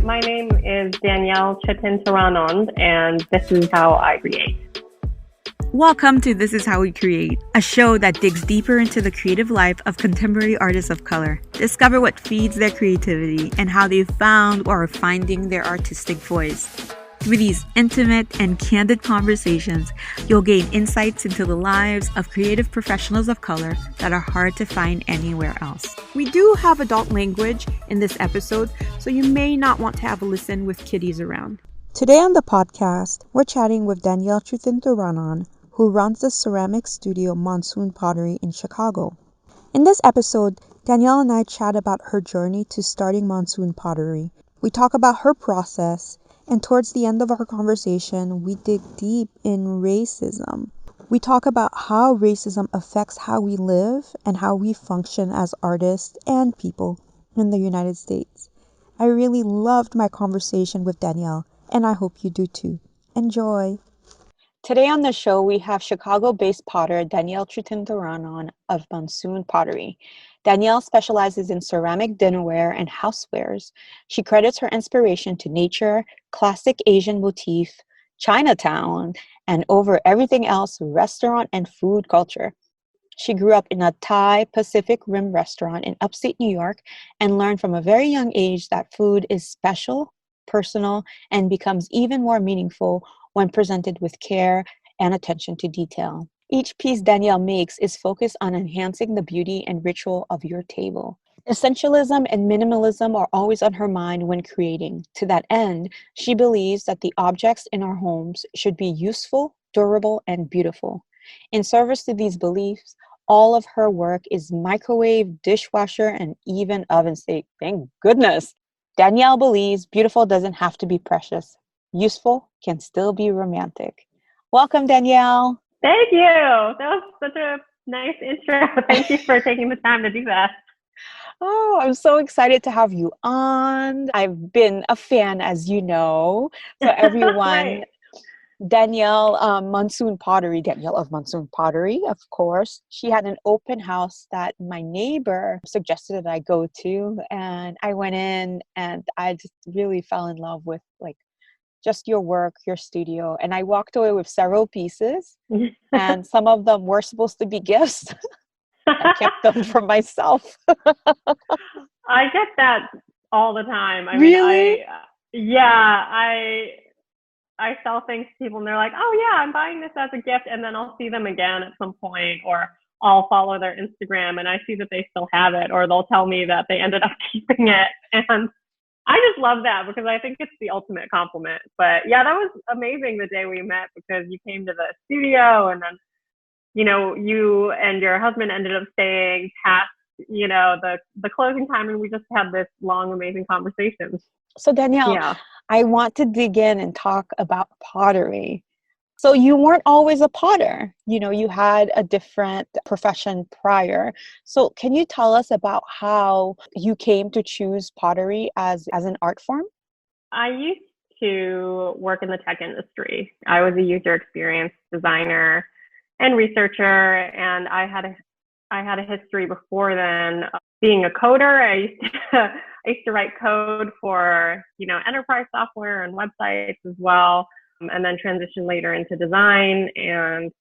My name is Danielle Chutinthranond, and this is how I create. Welcome to This Is How We Create, a show that digs deeper into the creative life of contemporary artists of color. Discover what feeds their creativity and how they found or are finding their artistic voice. Through these intimate and candid conversations, you'll gain insights into the lives of creative professionals of color that are hard to find anywhere else. We do have adult language in this episode, so you may not want to have a listen with kiddies around. Today on the podcast, we're chatting with Danielle Chutinthranond, who runs the ceramic studio Monsoon Pottery in Chicago. In this episode, Danielle and I chat about her journey to starting Monsoon Pottery. We talk about her process, and towards the end of our conversation, we dig deep in racism. We talk about how racism affects how we live and how we function as artists and people in the United States. I really loved my conversation with Danielle, and I hope you do too. Enjoy! Today on the show, we have Chicago-based potter Danielle Chutinthranond of Monsoon Pottery. Danielle specializes in ceramic dinnerware and housewares. She credits her inspiration to nature, classic Asian motif, Chinatown, and over everything else, restaurant and food culture. She grew up in a Thai Pacific Rim restaurant in upstate New York and learned from a very young age that food is special, personal, and becomes even more meaningful when presented with care and attention to detail. Each piece Danielle makes is focused on enhancing the beauty and ritual of your table. Essentialism and minimalism are always on her mind when creating. To that end, she believes that the objects in our homes should be useful, durable, and beautiful. In service to these beliefs, all of her work is microwave, dishwasher, and even oven safe. Thank goodness! Danielle believes beautiful doesn't have to be precious. Useful can still be romantic. Welcome, Danielle. Thank you. That was such a nice intro. Thank you for taking the time to do that. Oh, I'm so excited to have you on. I've been a fan, as you know. So everyone, Right. Danielle Monsoon Pottery, Danielle of Monsoon Pottery, of course. She had an open house that my neighbor suggested that I go to. And I went in and I just really fell in love with just your work, your studio. And I walked away with several pieces and some of them were supposed to be gifts. I kept them for myself. I get that all the time. Really? I sell things to people and they're like, oh yeah, I'm buying this as a gift. And then I'll see them again at some point, or I'll follow their Instagram and I see that they still have it, or they'll tell me that they ended up keeping it. And I just love that because I think it's the ultimate compliment. But yeah, that was amazing the day we met because you came to the studio and then, you and your husband ended up staying past, the closing time, and we just had this long, amazing conversation. So Danielle, Yeah. I want to dig in and talk about pottery. So you weren't always a potter. You had a different profession prior. So can you tell us about how you came to choose pottery as an art form? I used to work in the tech industry. I was a user experience designer and researcher, and I had a history before then of being a coder. I used to write code for, enterprise software and websites as well. And then transitioned later into design. And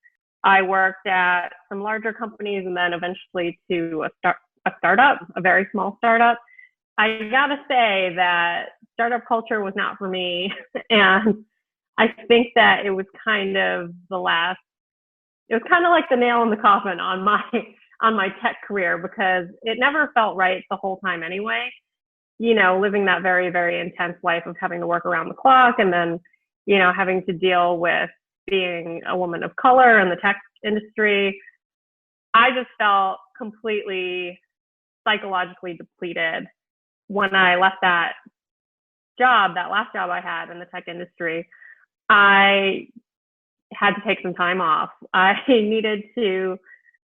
I worked at some larger companies and then eventually to a startup, a very small startup. I gotta say that startup culture was not for me. And I think that it was kind of like the nail in the coffin on my tech career because it never felt right the whole time anyway. Living that very, very intense life of having to work around the clock and then having to deal with being a woman of color in the tech industry, I just felt completely psychologically depleted when I left that last job I had in the tech industry. I had to take some time off. I needed to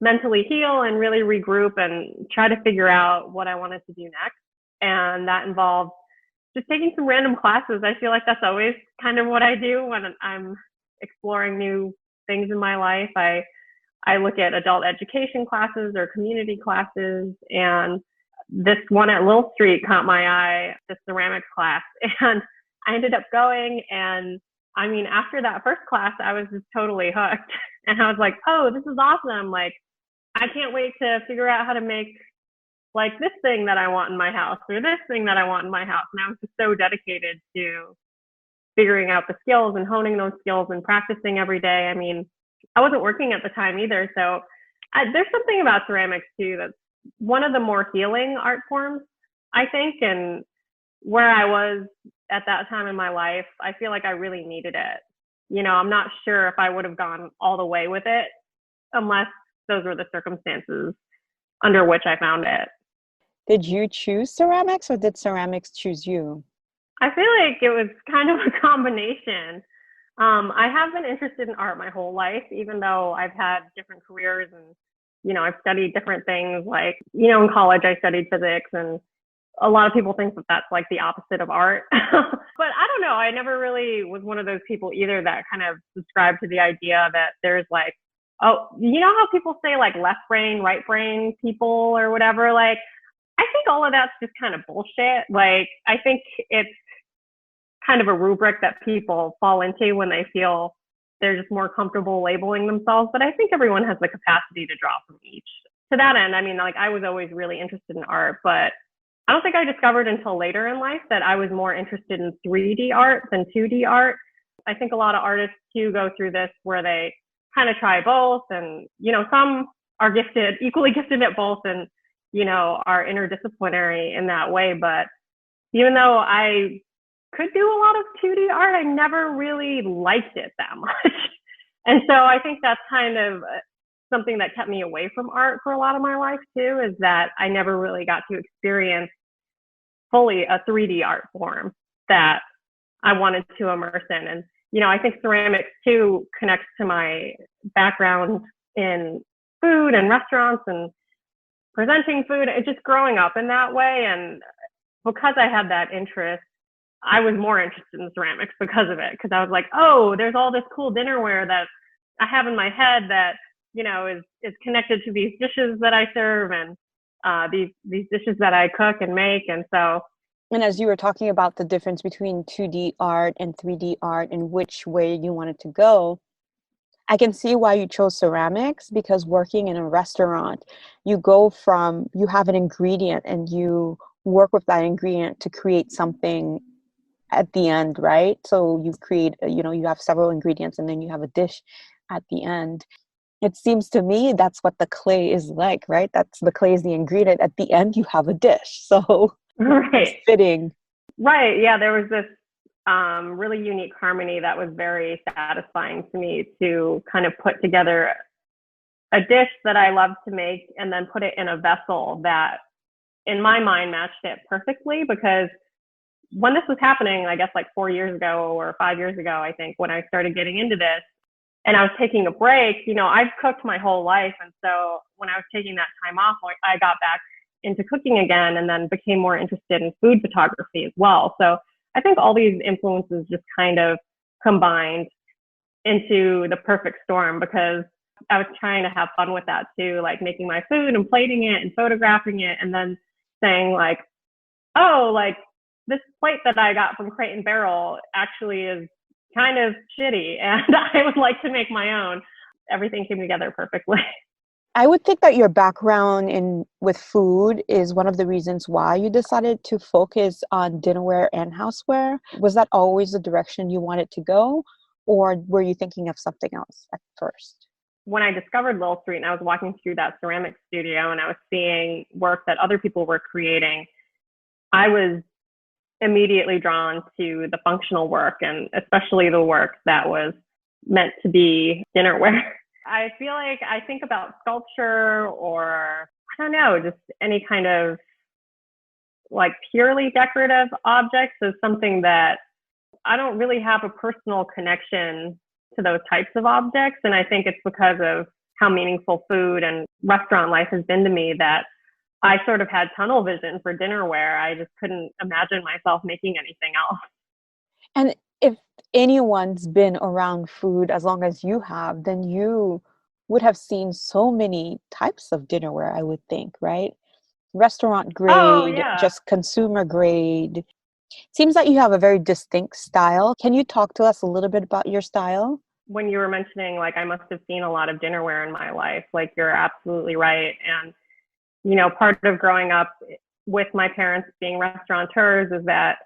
mentally heal and really regroup and try to figure out what I wanted to do next. And that involved just taking some random classes. I feel like that's always kind of what I do when I'm exploring new things in my life. I look at adult education classes or community classes, and this one at Lil Street caught my eye, the ceramics class, and I ended up going. And I mean, after that first class, I was just totally hooked. And I was like, oh, this is awesome. Like, I can't wait to figure out how to make like this thing that I want in my house or this thing that I want in my house. And I was just so dedicated to figuring out the skills and honing those skills and practicing every day. I mean, I wasn't working at the time either. So there's something about ceramics too that's one of the more healing art forms, I think. And where I was at that time in my life, I feel like I really needed it. You know, I'm not sure if I would have gone all the way with it unless those were the circumstances under which I found it. Did you choose ceramics or did ceramics choose you? I feel like it was kind of a combination. I have been interested in art my whole life, even though I've had different careers and, you know, I've studied different things. Like, you know, in college, I studied physics, and a lot of people think that that's like the opposite of art. But I don't know. I never really was one of those people either that kind of subscribed to the idea that there's like, oh, you know how people say like left brain, right brain people or whatever? Like, I think all of that's just kind of bullshit. Like, I think it's kind of a rubric that people fall into when they feel they're just more comfortable labeling themselves. But I think everyone has the capacity to draw from each. To that end, I mean, like, I was always really interested in art, but I don't think I discovered until later in life that I was more interested in 3D art than 2D art. I think a lot of artists too go through this where they kind of try both, and, you know, some are gifted, equally gifted at both, and, you know, are interdisciplinary in that way. But even though I could do a lot of 2D art, I never really liked it that much. And so I think that's kind of something that kept me away from art for a lot of my life too, is that I never really got to experience fully a 3D art form that I wanted to immerse in. And, you know, I think ceramics too connects to my background in food and restaurants and presenting food, and just growing up in that way. And because I had that interest, I was more interested in ceramics because of it. Because I was like, oh, there's all this cool dinnerware that I have in my head that, you know, is connected to these dishes that I serve and these dishes that I cook and make. And so. And as you were talking about the difference between 2D art and 3D art and which way you wanted to go, I can see why you chose ceramics, because working in a restaurant, you go from, you have an ingredient and you work with that ingredient to create something at the end, right? So you create, you know, you have several ingredients and then you have a dish at the end. It seems to me that's what the clay is like, right? That's the clay is the ingredient. At the end, you have a dish. So Right. it's fitting. Right. Yeah. There was this really unique harmony that was very satisfying to me, to kind of put together a dish that I love to make and then put it in a vessel that in my mind matched it perfectly. Because when this was happening, I guess like 4 years ago or 5 years ago, I think, when I started getting into this and I was taking a break, you know, I've cooked my whole life. And so when I was taking that time off, I got back into cooking again and then became more interested in food photography as well. So I think all these influences just kind of combined into the perfect storm, because I was trying to have fun with that too, like making my food and plating it and photographing it, and then saying like, oh, like this plate that I got from Crate and Barrel actually is kind of shitty and I would like to make my own. Everything came together perfectly. I would think that your background in with food is one of the reasons why you decided to focus on dinnerware and houseware. Was that always the direction you wanted to go, or were you thinking of something else at first? When I discovered Lil Street and I was walking through that ceramic studio and I was seeing work that other people were creating, I was immediately drawn to the functional work, and especially the work that was meant to be dinnerware. I feel like I think about sculpture, or I don't know, just any kind of like purely decorative objects as something that I don't really have a personal connection to those types of objects. And I think it's because of how meaningful food and restaurant life has been to me that I sort of had tunnel vision for dinnerware. I just couldn't imagine myself making anything else. And if anyone's been around food as long as you have, then you would have seen so many types of dinnerware, I would think, right? restaurant Oh, grade, yeah. just consumer grade. Seems like you have a very distinct style. Can you talk to us a little bit about your style? When you were mentioning, like, I must have seen a lot of dinnerware in my life, like, you're absolutely right. And, part of growing up with my parents being restaurateurs is that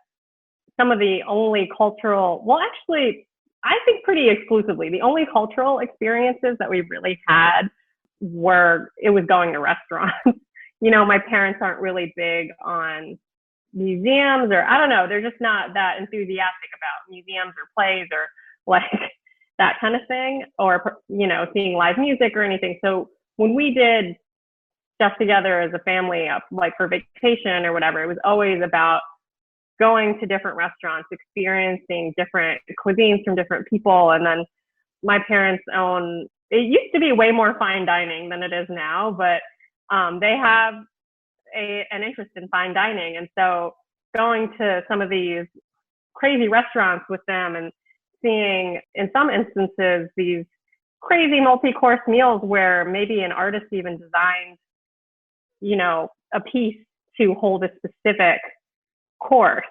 some of the only cultural, well, actually, I think pretty exclusively, the only cultural experiences that we really had it was going to restaurants. My parents aren't really big on museums, or I don't know, they're just not that enthusiastic about museums or plays or like that kind of thing, or, seeing live music or anything. So when we did stuff together as a family, like for vacation or whatever, it was always about going to different restaurants, experiencing different cuisines from different people. And then my parents it used to be way more fine dining than it is now, but they have an interest in fine dining. And so going to some of these crazy restaurants with them and seeing, in some instances, these crazy multi-course meals where maybe an artist even designed, a piece to hold a specific course,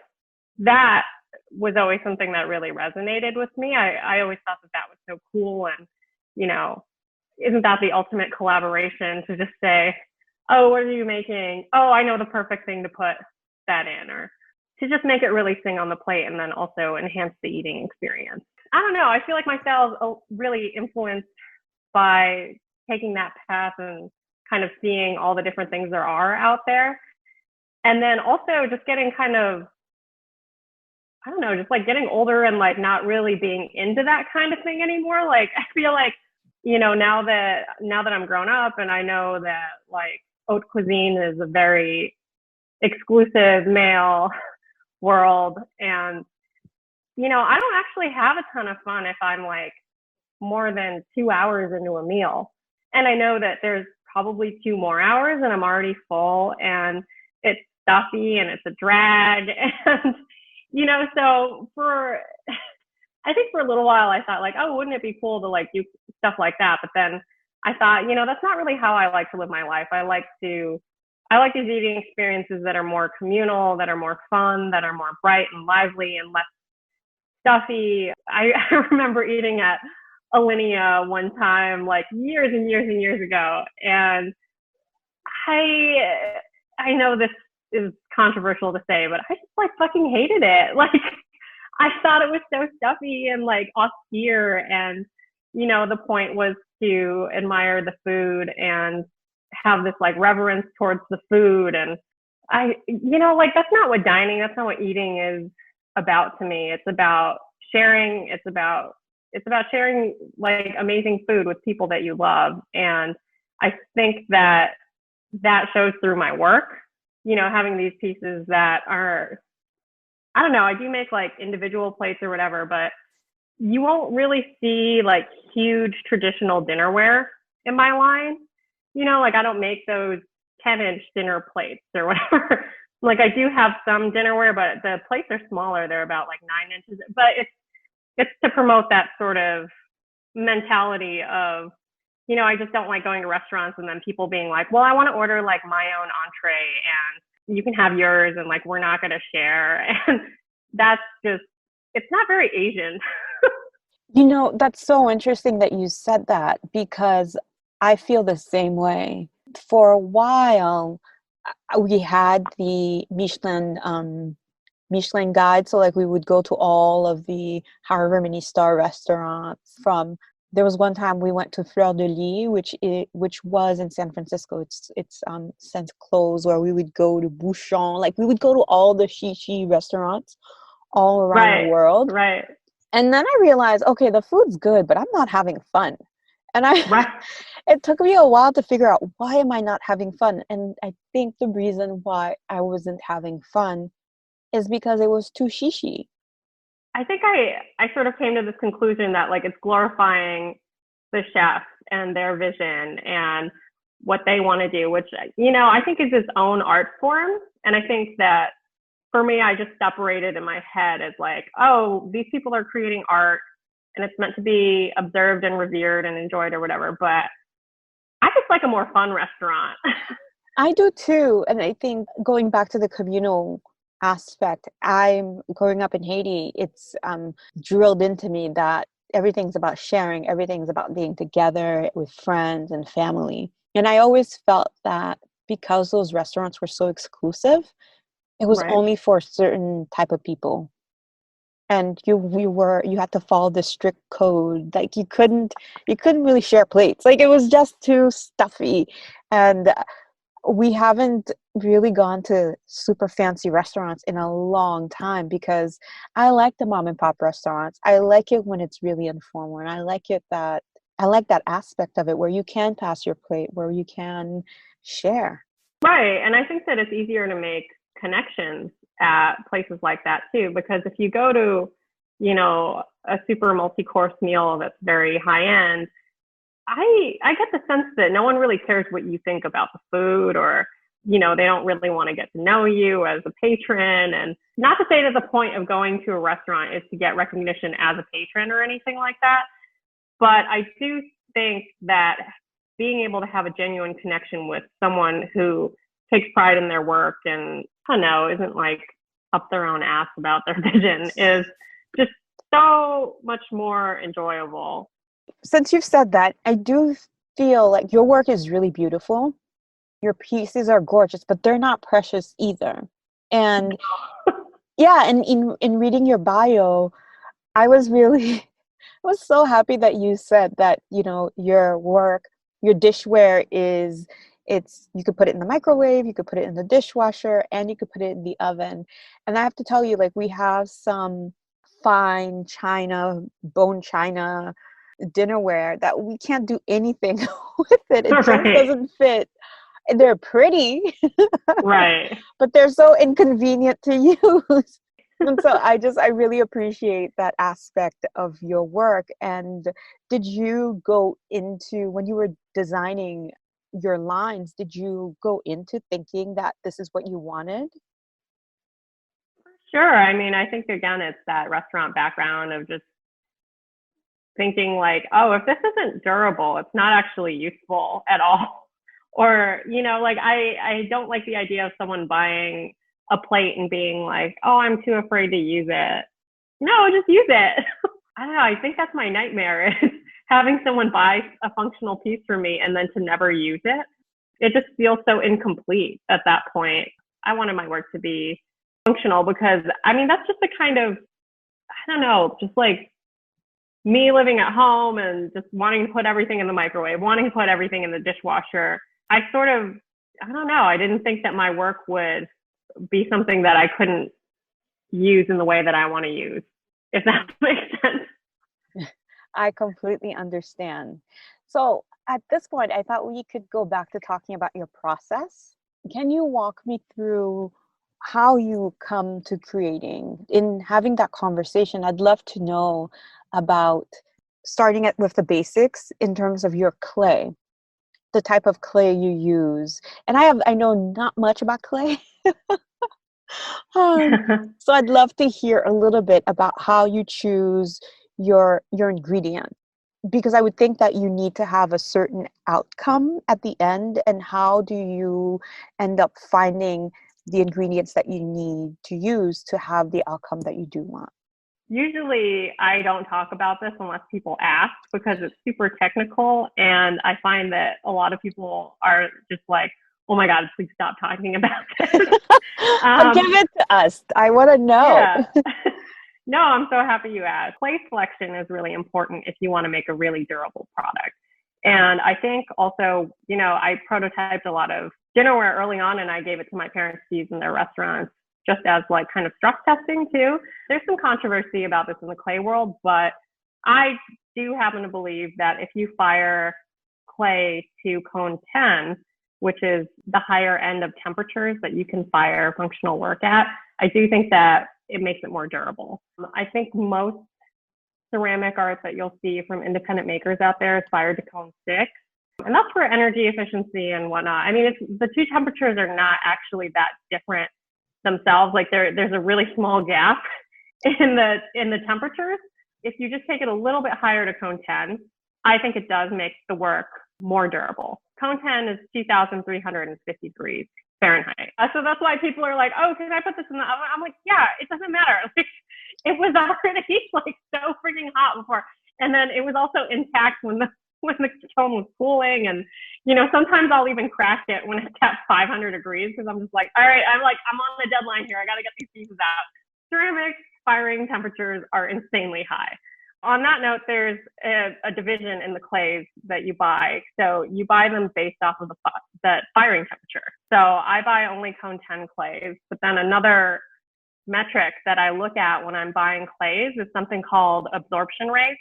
that was always something that really resonated with me. I always thought that was so cool. And, isn't that the ultimate collaboration to just say, oh, what are you making? Oh, I know the perfect thing to put that in, or to just make it really sing on the plate and then also enhance the eating experience. I don't know. I feel like my style is really influenced by taking that path and kind of seeing all the different things there are out there. And then also just getting kind of, I don't know, just like getting older and like not really being into that kind of thing anymore. Like, I feel like, now that I'm grown up and I know that like haute cuisine is a very exclusive male world, and, I don't actually have a ton of fun if I'm like more than 2 hours into a meal. And I know that there's probably 2 more hours and I'm already full and it's stuffy and it's a drag. And, so I think for a little while I thought like, oh, wouldn't it be cool to like do stuff like that? But then I thought, that's not really how I like to live my life. I like these eating experiences that are more communal, that are more fun, that are more bright and lively and less stuffy. I remember eating at Alinea one time, like years and years and years ago. And I know this is controversial to say, but I just like fucking hated it. Like, I thought it was so stuffy and like austere. And, the point was to admire the food and have this like reverence towards the food. And like that's not what eating is about to me. It's about sharing. It's about sharing like amazing food with people that you love. And I think that shows through my work, having these pieces that are, I don't know, I do make like individual plates or whatever, but you won't really see like huge traditional dinnerware in my line. Like I don't make those 10-inch dinner plates or whatever. Like I do have some dinnerware, but the plates are smaller. They're about like 9 inches, but it's to promote that sort of mentality of, I just don't like going to restaurants and then people being like, well, I want to order like my own entree and you can have yours and like, we're not going to share. And that's just, it's not very Asian. That's so interesting that you said that, because I feel the same way. For a while, we had the Michelin guide. So like we would go to all of the however many star restaurants. There was one time we went to Fleur de Lis, which was in San Francisco. It's since closed, where we would go to Bouchon. Like we would go to all the shishi restaurants all around the world. Right. And then I realized, okay, the food's good, but I'm not having fun. And it took me a while to figure out, why am I not having fun? And I think the reason why I wasn't having fun is because it was too shishi. I think I sort of came to this conclusion that like it's glorifying the chef and their vision and what they want to do, which, I think is its own art form. And I think that for me, I just separated in my head as like, oh, these people are creating art and it's meant to be observed and revered and enjoyed or whatever. But I just like a more fun restaurant. I do too. And I think going back to the communal aspect, I'm growing up in Haiti, it's drilled into me that everything's about sharing, everything's about being together with friends and family. And I always felt that because those restaurants were so exclusive, it was Right. only for a certain type of people. And you had to follow the strict code. Like you couldn't really share plates. Like it was just too stuffy. And we haven't really gone to super fancy restaurants in a long time because I like the mom and pop restaurants. I like it when it's really informal, and I like that aspect of it where you can pass your plate, where you can share. Right. And I think that it's easier to make connections at places like that too, because if you go to, a super multi-course meal that's very high end, I get the sense that no one really cares what you think about the food, or, they don't really want to get to know you as a patron. And not to say that the point of going to a restaurant is to get recognition as a patron or anything like that. But I do think that being able to have a genuine connection with someone who takes pride in their work and, I don't know, isn't like up their own ass about their vision is just so much more enjoyable. Since you've said that, I do feel like your work is really beautiful. Your pieces are gorgeous, but they're not precious either. And yeah, and in reading your bio, I was really I was so happy that you said that, your work, your dishware it's you could put it in the microwave, you could put it in the dishwasher, and you could put it in the oven. And I have to tell you, like, we have some fine china, bone china dinnerware that we can't do anything with it. It just Right. doesn't fit. They're pretty, Right. but they're so inconvenient to use. And so I really appreciate that aspect of your work. And did you go into, when you were designing your lines, did you go into thinking that this is what you wanted? Sure. I mean, I think again, it's that restaurant background of just thinking like, oh, if this isn't durable, it's not actually useful at all. Or, like I don't like the idea of someone buying a plate and being like, oh, I'm too afraid to use it. No, just use it. I don't know. I think that's my nightmare is having someone buy a functional piece for me and then to never use it. It just feels so incomplete at that point. I wanted my work to be functional because, I mean, that's just the kind of, I don't know, just like me living at home and just wanting to put everything in the microwave, wanting to put everything in the dishwasher. I don't know, I didn't think that my work would be something that I couldn't use in the way that I want to use, if that makes sense. I completely understand. So at this point, I thought we could go back to talking about your process. Can you walk me through how you come to creating? In having that conversation, I'd love to know about starting with the basics in terms of your clay, the type of clay you use. And I know not much about clay. So I'd love to hear a little bit about how you choose your ingredient, because I would think that you need to have a certain outcome at the end. And how do you end up finding the ingredients that you need to use to have the outcome that you do want? Usually I don't talk about this unless people ask because it's super technical. And I find that a lot of people are just like, oh my God, please stop talking about this. But give it to us. I want to know. Yeah. No, I'm so happy you asked. Clay selection is really important if you want to make a really durable product. And I think also, I prototyped a lot of dinnerware early on and I gave it to my parents to use in their restaurants just as like kind of stress testing too. There's some controversy about this in the clay world, but I do happen to believe that if you fire clay to cone 10, which is the higher end of temperatures that you can fire functional work at, I do think that it makes it more durable. I think most ceramic art that you'll see from independent makers out there is fired to cone 6. And that's for energy efficiency and whatnot. I mean, the two temperatures are not actually that different themselves. Like there's a really small gap in the temperatures. If you just take it a little bit higher to cone 10, I think it does make the work more durable. Cone 10 is 2,350 degrees Fahrenheit. So that's why people are like, oh, can I put this in the oven? I'm like, yeah, it doesn't matter. Like, it was already like so freaking hot before. And then it was also intact when the cone was cooling. And, you know, sometimes I'll even crack it when it's at 500 degrees because I'm just like, all right, I'm on the deadline here. I got to get these pieces out. Ceramic firing temperatures are insanely high. On that note, there's a division in the clays that you buy. So you buy them based off of the firing temperature. So I buy only Cone 10 clays, but then another metric that I look at when I'm buying clays is something called absorption rate.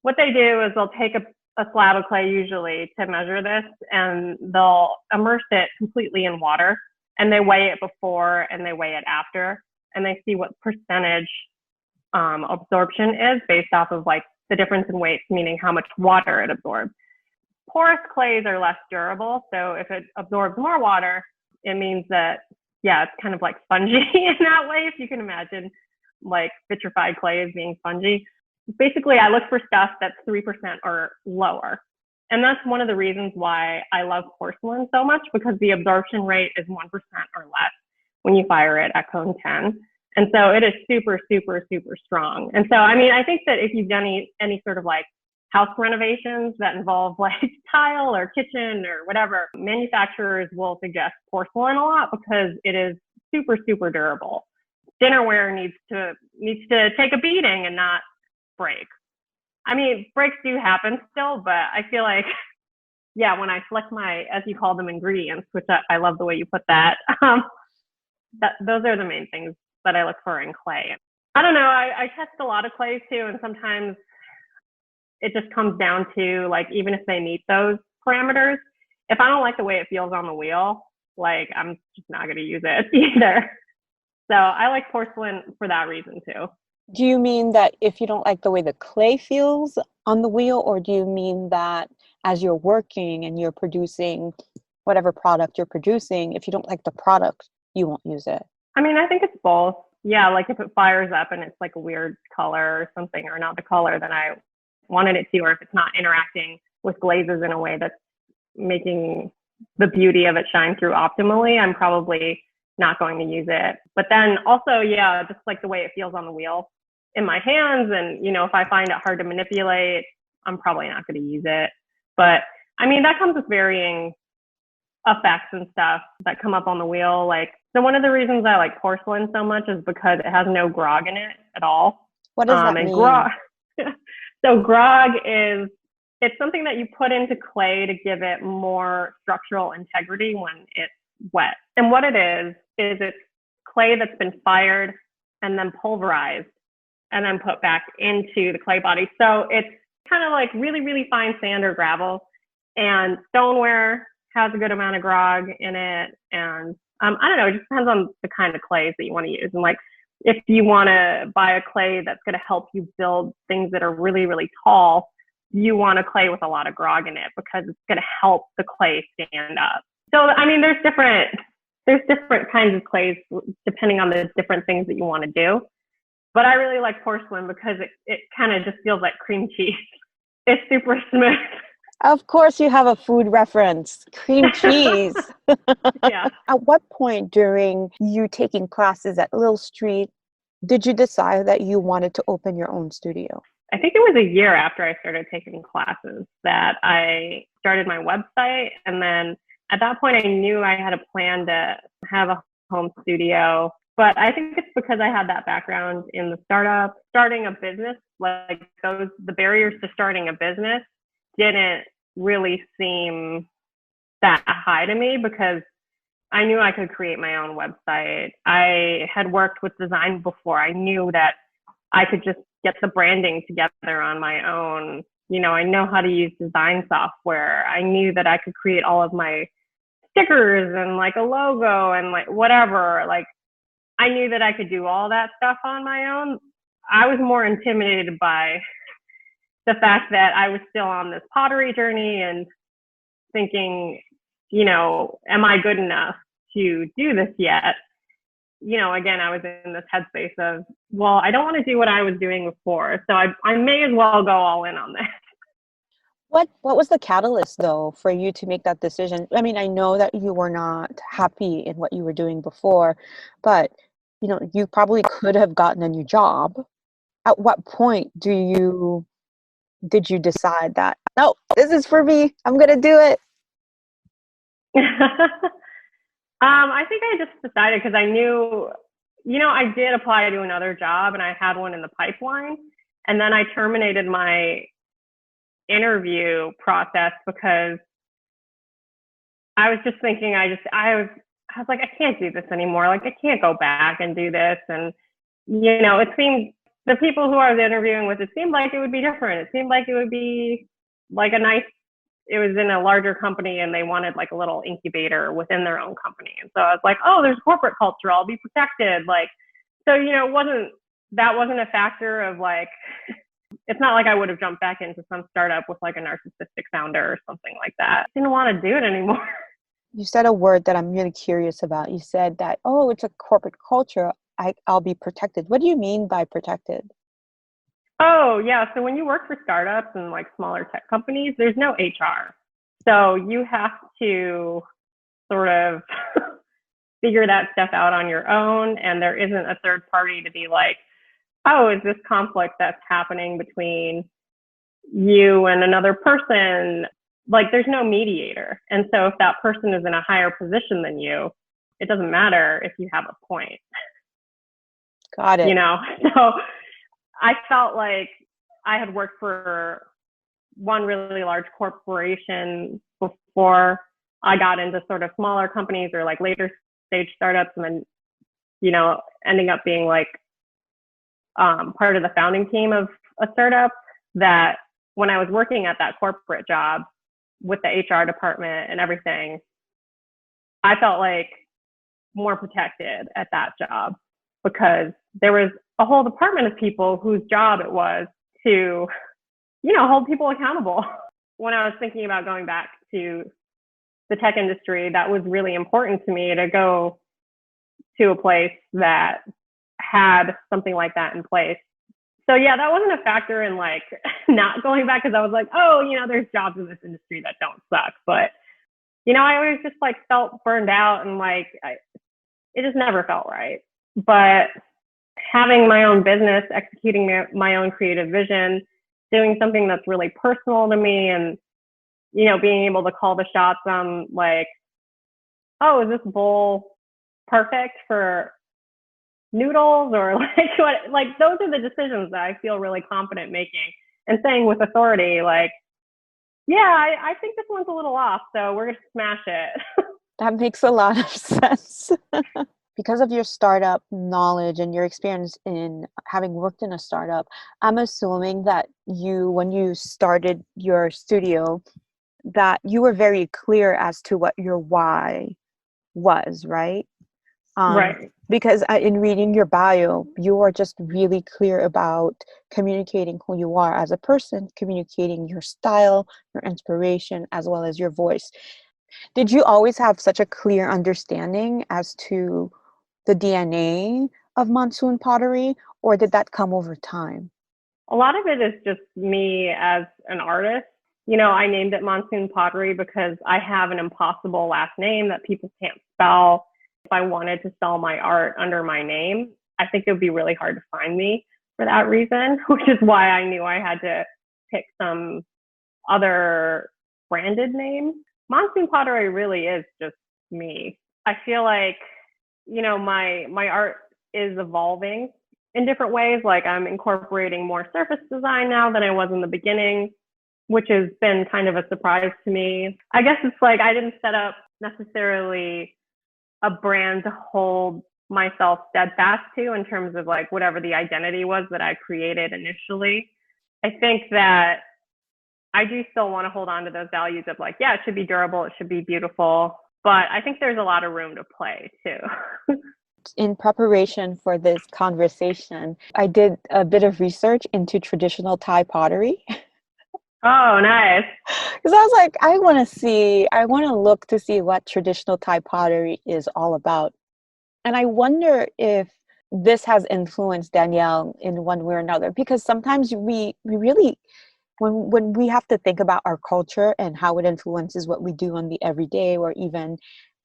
What they do is they'll take a slab of clay usually to measure this, and they'll immerse it completely in water, and they weigh it before and they weigh it after, and they see what percentage absorption is based off of like the difference in weights, meaning how much water it absorbs. Porous clays are less durable. So if it absorbs more water, it means that, yeah, it's kind of like spongy in that way. If you can imagine like vitrified clay as being spongy. Basically, I look for stuff that's 3% or lower. And that's one of the reasons why I love porcelain so much, because the absorption rate is 1% or less when you fire it at Cone 10. And so it is super, super, super strong. And so, I mean, I think that if you've done any sort of like house renovations that involve like tile or kitchen or whatever, manufacturers will suggest porcelain a lot because it is super, super durable. Dinnerware needs to take a beating and not break. I mean, breaks do happen still, but I feel like, yeah, when I select my, as you call them, ingredients, which I love the way you put that, those are the main things that I look for in clay. I don't know. I test a lot of clays too, and sometimes it just comes down to like, even if they meet those parameters, if I don't like the way it feels on the wheel, like I'm just not going to use it either. So I like porcelain for that reason too. Do you mean that if you don't like the way the clay feels on the wheel, or do you mean that as you're working and you're producing whatever product you're producing, if you don't like the product, you won't use it? I mean, I think it's both. Yeah, like if it fires up and it's like a weird color or something, or not the color that I wanted it to, or if it's not interacting with glazes in a way that's making the beauty of it shine through optimally, I'm probably not going to use it. But then also, yeah, just like the way it feels on the wheel in my hands, and, you know, if I find it hard to manipulate, I'm probably not going to use it. But I mean, that comes with varying effects and stuff that come up on the wheel. Like, so one of the reasons I like porcelain so much is because it has no grog in it at all. What does that mean? So grog is, it's something that you put into clay to give it more structural integrity when it's wet. And what it is it's clay that's been fired and then pulverized and then put back into the clay body. So it's kind of like really, really fine sand or gravel. And stoneware has a good amount of grog in it. And I don't know, it just depends on the kind of clays that you want to use. And like, if you want to buy a clay that's going to help you build things that are really, really tall, you want a clay with a lot of grog in it because it's going to help the clay stand up. So, I mean, there's different kinds of clays depending on the different things that you want to do. But I really like porcelain because it kind of just feels like cream cheese. It's super smooth. Of course, you have a food reference, cream cheese. Yeah. At what point during you taking classes at Little Street did you decide that you wanted to open your own studio? I think it was a year after I started taking classes that I started my website. And then at that point, I knew I had a plan to have a home studio. But I think it's because I had that background in the starting a business, like the barriers to starting a business didn't really seem that high to me because I knew I could create my own website. I had worked with design before. I knew that I could just get the branding together on my own. You know, I know how to use design software. I knew that I could create all of my stickers and like a logo and like whatever. Like, I knew that I could do all that stuff on my own. I was more intimidated by the fact that I was still on this pottery journey and thinking, you know, am I good enough to do this yet? You know, again, I was in this headspace of, well, I don't want to do what I was doing before. So I may as well go all in on this. What was the catalyst though for you to make that decision? I mean, I know that you were not happy in what you were doing before, but you probably could have gotten a new job. At what point did you decide that, no, this is for me, I'm gonna do it? I think I just decided because I knew, I did apply to another job and I had one in the pipeline. And then I terminated my interview process because I was just thinking, I was like, I can't do this anymore. Like, I can't go back and do this. And, it seemed the people who I was interviewing with, it seemed like it would be different. It seemed like it would be like it was in a larger company and they wanted like a little incubator within their own company. And so I was like, oh, there's corporate culture, I'll be protected. Like, so, that wasn't a factor of like, it's not like I would have jumped back into some startup with like a narcissistic founder or something like that. I didn't want to do it anymore. You said a word that I'm really curious about. You said that, oh, it's a corporate culture, I'll be protected. What do you mean by protected? Oh, yeah. So when you work for startups and like smaller tech companies, there's no HR. So you have to sort of figure that stuff out on your own. And there isn't a third party to be like, oh, is this conflict that's happening between you and another person? Like, there's no mediator. And so if that person is in a higher position than you, it doesn't matter if you have a point. Got it. So I felt like I had worked for one really large corporation before I got into sort of smaller companies or like later stage startups, and then, ending up being like part of the founding team of a startup, that when I was working at that corporate job with the HR department and everything, I felt like more protected at that job because there was a whole department of people whose job it was to, hold people accountable. When I was thinking about going back to the tech industry, that was really important to me, to go to a place that had something like that in place. So yeah, that wasn't a factor in like not going back, because I was like, oh, there's jobs in this industry that don't suck. But, I always just like felt burned out and like, it just never felt right. But having my own business, executing my own creative vision, doing something that's really personal to me, and, being able to call the shots on like, oh, is this bowl perfect for noodles, or like what, like those are the decisions that I feel really confident making, and saying with authority, like, yeah, I think this one's a little off, so we're going to smash it. That makes a lot of sense. Because of your startup knowledge and your experience in having worked in a startup, I'm assuming that when you started your studio, that you were very clear as to what your why was, right? Right. Because in reading your bio, you are just really clear about communicating who you are as a person, communicating your style, your inspiration, as well as your voice. Did you always have such a clear understanding as to the DNA of Monsoon Pottery, or did that come over time? A lot of it is just me as an artist. I named it Monsoon Pottery because I have an impossible last name that people can't spell. If I wanted to sell my art under my name, I think it would be really hard to find me for that reason, which is why I knew I had to pick some other branded name. Monsoon Pottery really is just me. I feel like, my art is evolving in different ways. Like, I'm incorporating more surface design now than I was in the beginning, which has been kind of a surprise to me. I guess it's like I didn't set up necessarily a brand to hold myself steadfast to in terms of like whatever the identity was that I created initially. I think that I do still want to hold on to those values of like, yeah, it should be durable, it should be beautiful, but I think there's a lot of room to play too. In preparation for this conversation, I did a bit of research into traditional Thai pottery. Oh, nice. Because I was like, I want to look to see what traditional Thai pottery is all about. And I wonder if this has influenced Danielle in one way or another, because sometimes we really when we have to think about our culture and how it influences what we do on the everyday or even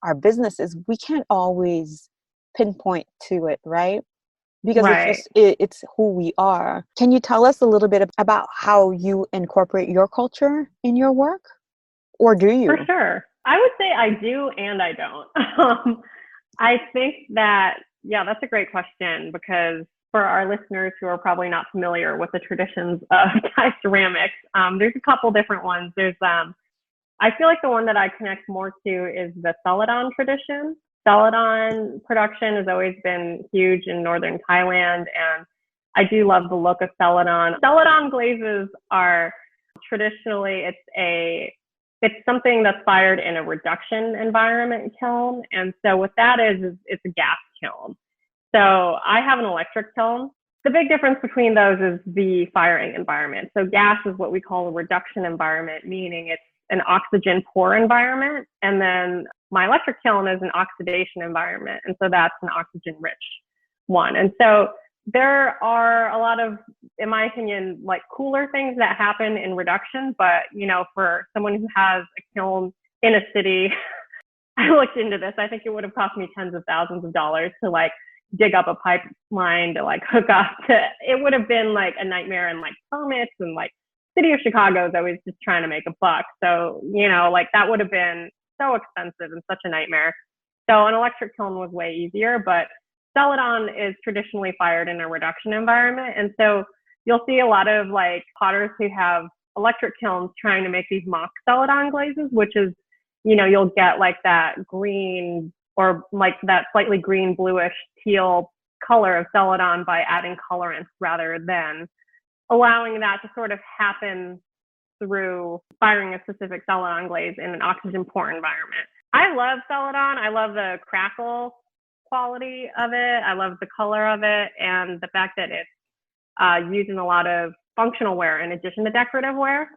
our businesses, we can't always pinpoint to it, right? Because Right. it's who we are. Can you tell us a little bit about how you incorporate your culture in your work? Or do For you? sure. I would say I do and I don't. I think that, yeah, that's a great question, because for our listeners who are probably not familiar with the traditions of Thai ceramics, there's a couple different ones. I feel like the one that I connect more to is the Celadon tradition. Celadon production has always been huge in northern Thailand, and I do love the look of Celadon. Celadon glazes are traditionally, it's something that's fired in a reduction environment kiln. And so what that is it's a gas kiln. So I have an electric kiln. The big difference between those is the firing environment. So gas is what we call a reduction environment, meaning it's an oxygen poor environment. And then my electric kiln is an oxidation environment. And so that's an oxygen rich one. And so there are a lot of, in my opinion, like cooler things that happen in reduction. But, for someone who has a kiln in a city, I looked into this. I think it would have cost me tens of thousands of dollars to like dig up a pipeline to like hook up to. It would have been like a nightmare, and like permits, and like city of Chicago is always just trying to make a buck. So, like that would have been so expensive and such a nightmare. So an electric kiln was way easier, but Celadon is traditionally fired in a reduction environment. And so you'll see a lot of like potters who have electric kilns trying to make these mock Celadon glazes, which is, you'll get like that green or like that slightly green, bluish, teal color of Celadon by adding colorants rather than allowing that to sort of happen through firing a specific Celadon glaze in an oxygen poor environment. I love Celadon. I love the crackle quality of it. I love the color of it, and the fact that it's used in a lot of functional wear in addition to decorative wear.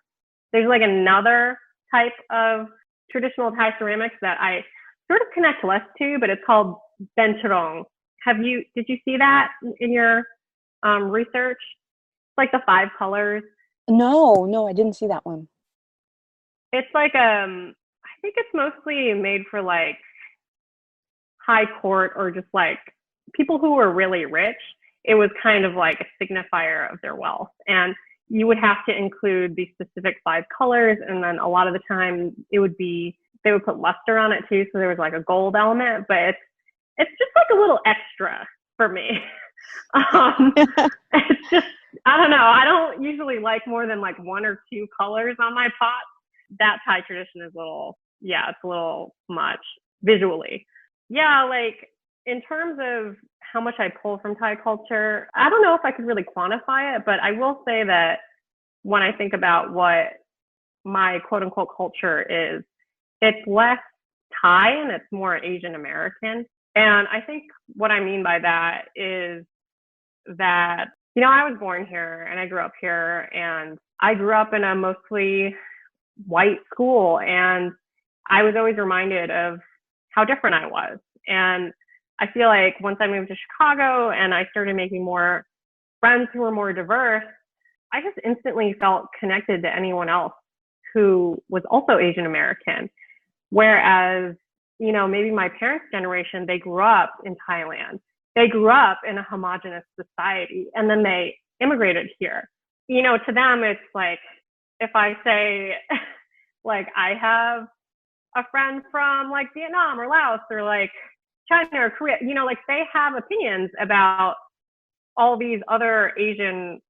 There's like another type of traditional Thai ceramics that I sort of connect less to, but it's called bencherong. Did you see that in your research? It's like the 5 colors. No, I didn't see that one. It's like I think it's mostly made for like high court or just like people who were really rich. It was kind of like a signifier of their wealth, and you would have to include the specific 5 colors, and then a lot of the time they would put luster on it too, so there was like a gold element, but it's just like a little extra for me. It's just, I don't know, I don't usually like more than like 1 or 2 colors on my pot. That Thai tradition is it's a little much visually. Yeah, like in terms of how much I pull from Thai culture, I don't know if I could really quantify it, but I will say that when I think about what my quote unquote culture is, it's less Thai and it's more Asian American. And I think what I mean by that is that, I was born here and I grew up here, and I grew up in a mostly white school, and I was always reminded of how different I was. And I feel like once I moved to Chicago and I started making more friends who were more diverse, I just instantly felt connected to anyone else who was also Asian American. Whereas, maybe my parents' generation, they grew up in Thailand. They grew up in a homogenous society, and then they immigrated here. To them, it's like, if I say, like, I have a friend from like Vietnam or Laos or like China or Korea, like they have opinions about all these other Asian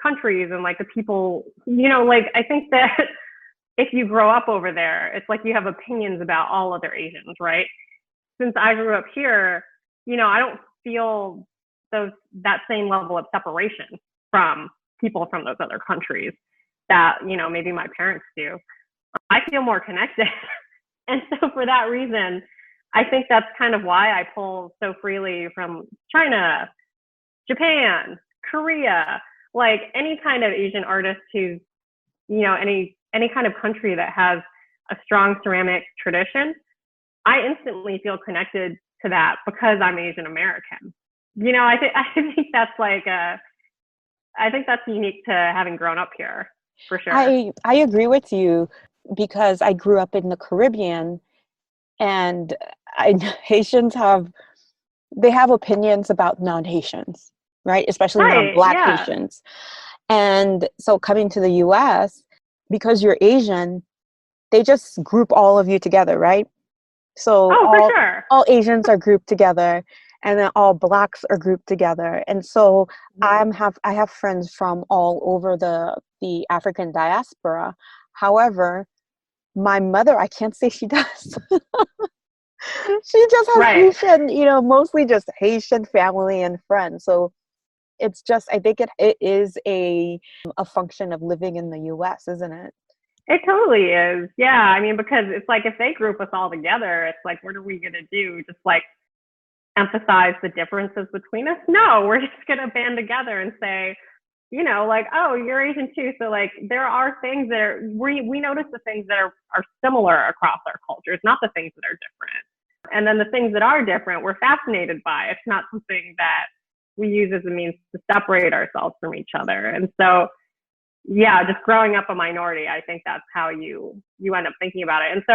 countries and like the people, like I think that if you grow up over there, it's like you have opinions about all other Asians, right? Since I grew up here, I don't feel that same level of separation from people from those other countries that, maybe my parents do. I feel more connected. And so for that reason, I think that's kind of why I pull so freely from China, Japan, Korea, like any kind of Asian artist who's, any kind of country that has a strong ceramic tradition. I instantly feel connected to that because I'm Asian American. I think that's like I think that's unique to having grown up here. for sure. I agree with you because I grew up in the Caribbean, and Haitians they have opinions about non-Haitians, right? Especially Right. non-Black Yeah. Haitians. And so coming to the US, because you're Asian, they just group all of you together, right? So Oh, for sure. all Asians are grouped together, and then all Blacks are grouped together. And so I have friends from all over the African diaspora. However, my mother, I can't say she does. She just has Right. Haitian, mostly just Haitian family and friends. So it's just, I think it is a function of living in the US, isn't it? It totally is. Yeah. I mean, because it's like if they group us all together, it's like, what are we going to do? Just like emphasize the differences between us? No, we're just going to band together and say, like, oh, you're Asian too. So like there are things that we notice the things that are similar across our cultures, not the things that are different. And then the things that are different, we're fascinated by. It's not something that we use as a means to separate ourselves from each other. And so, yeah, just growing up a minority, I think that's how you end up thinking about it. And so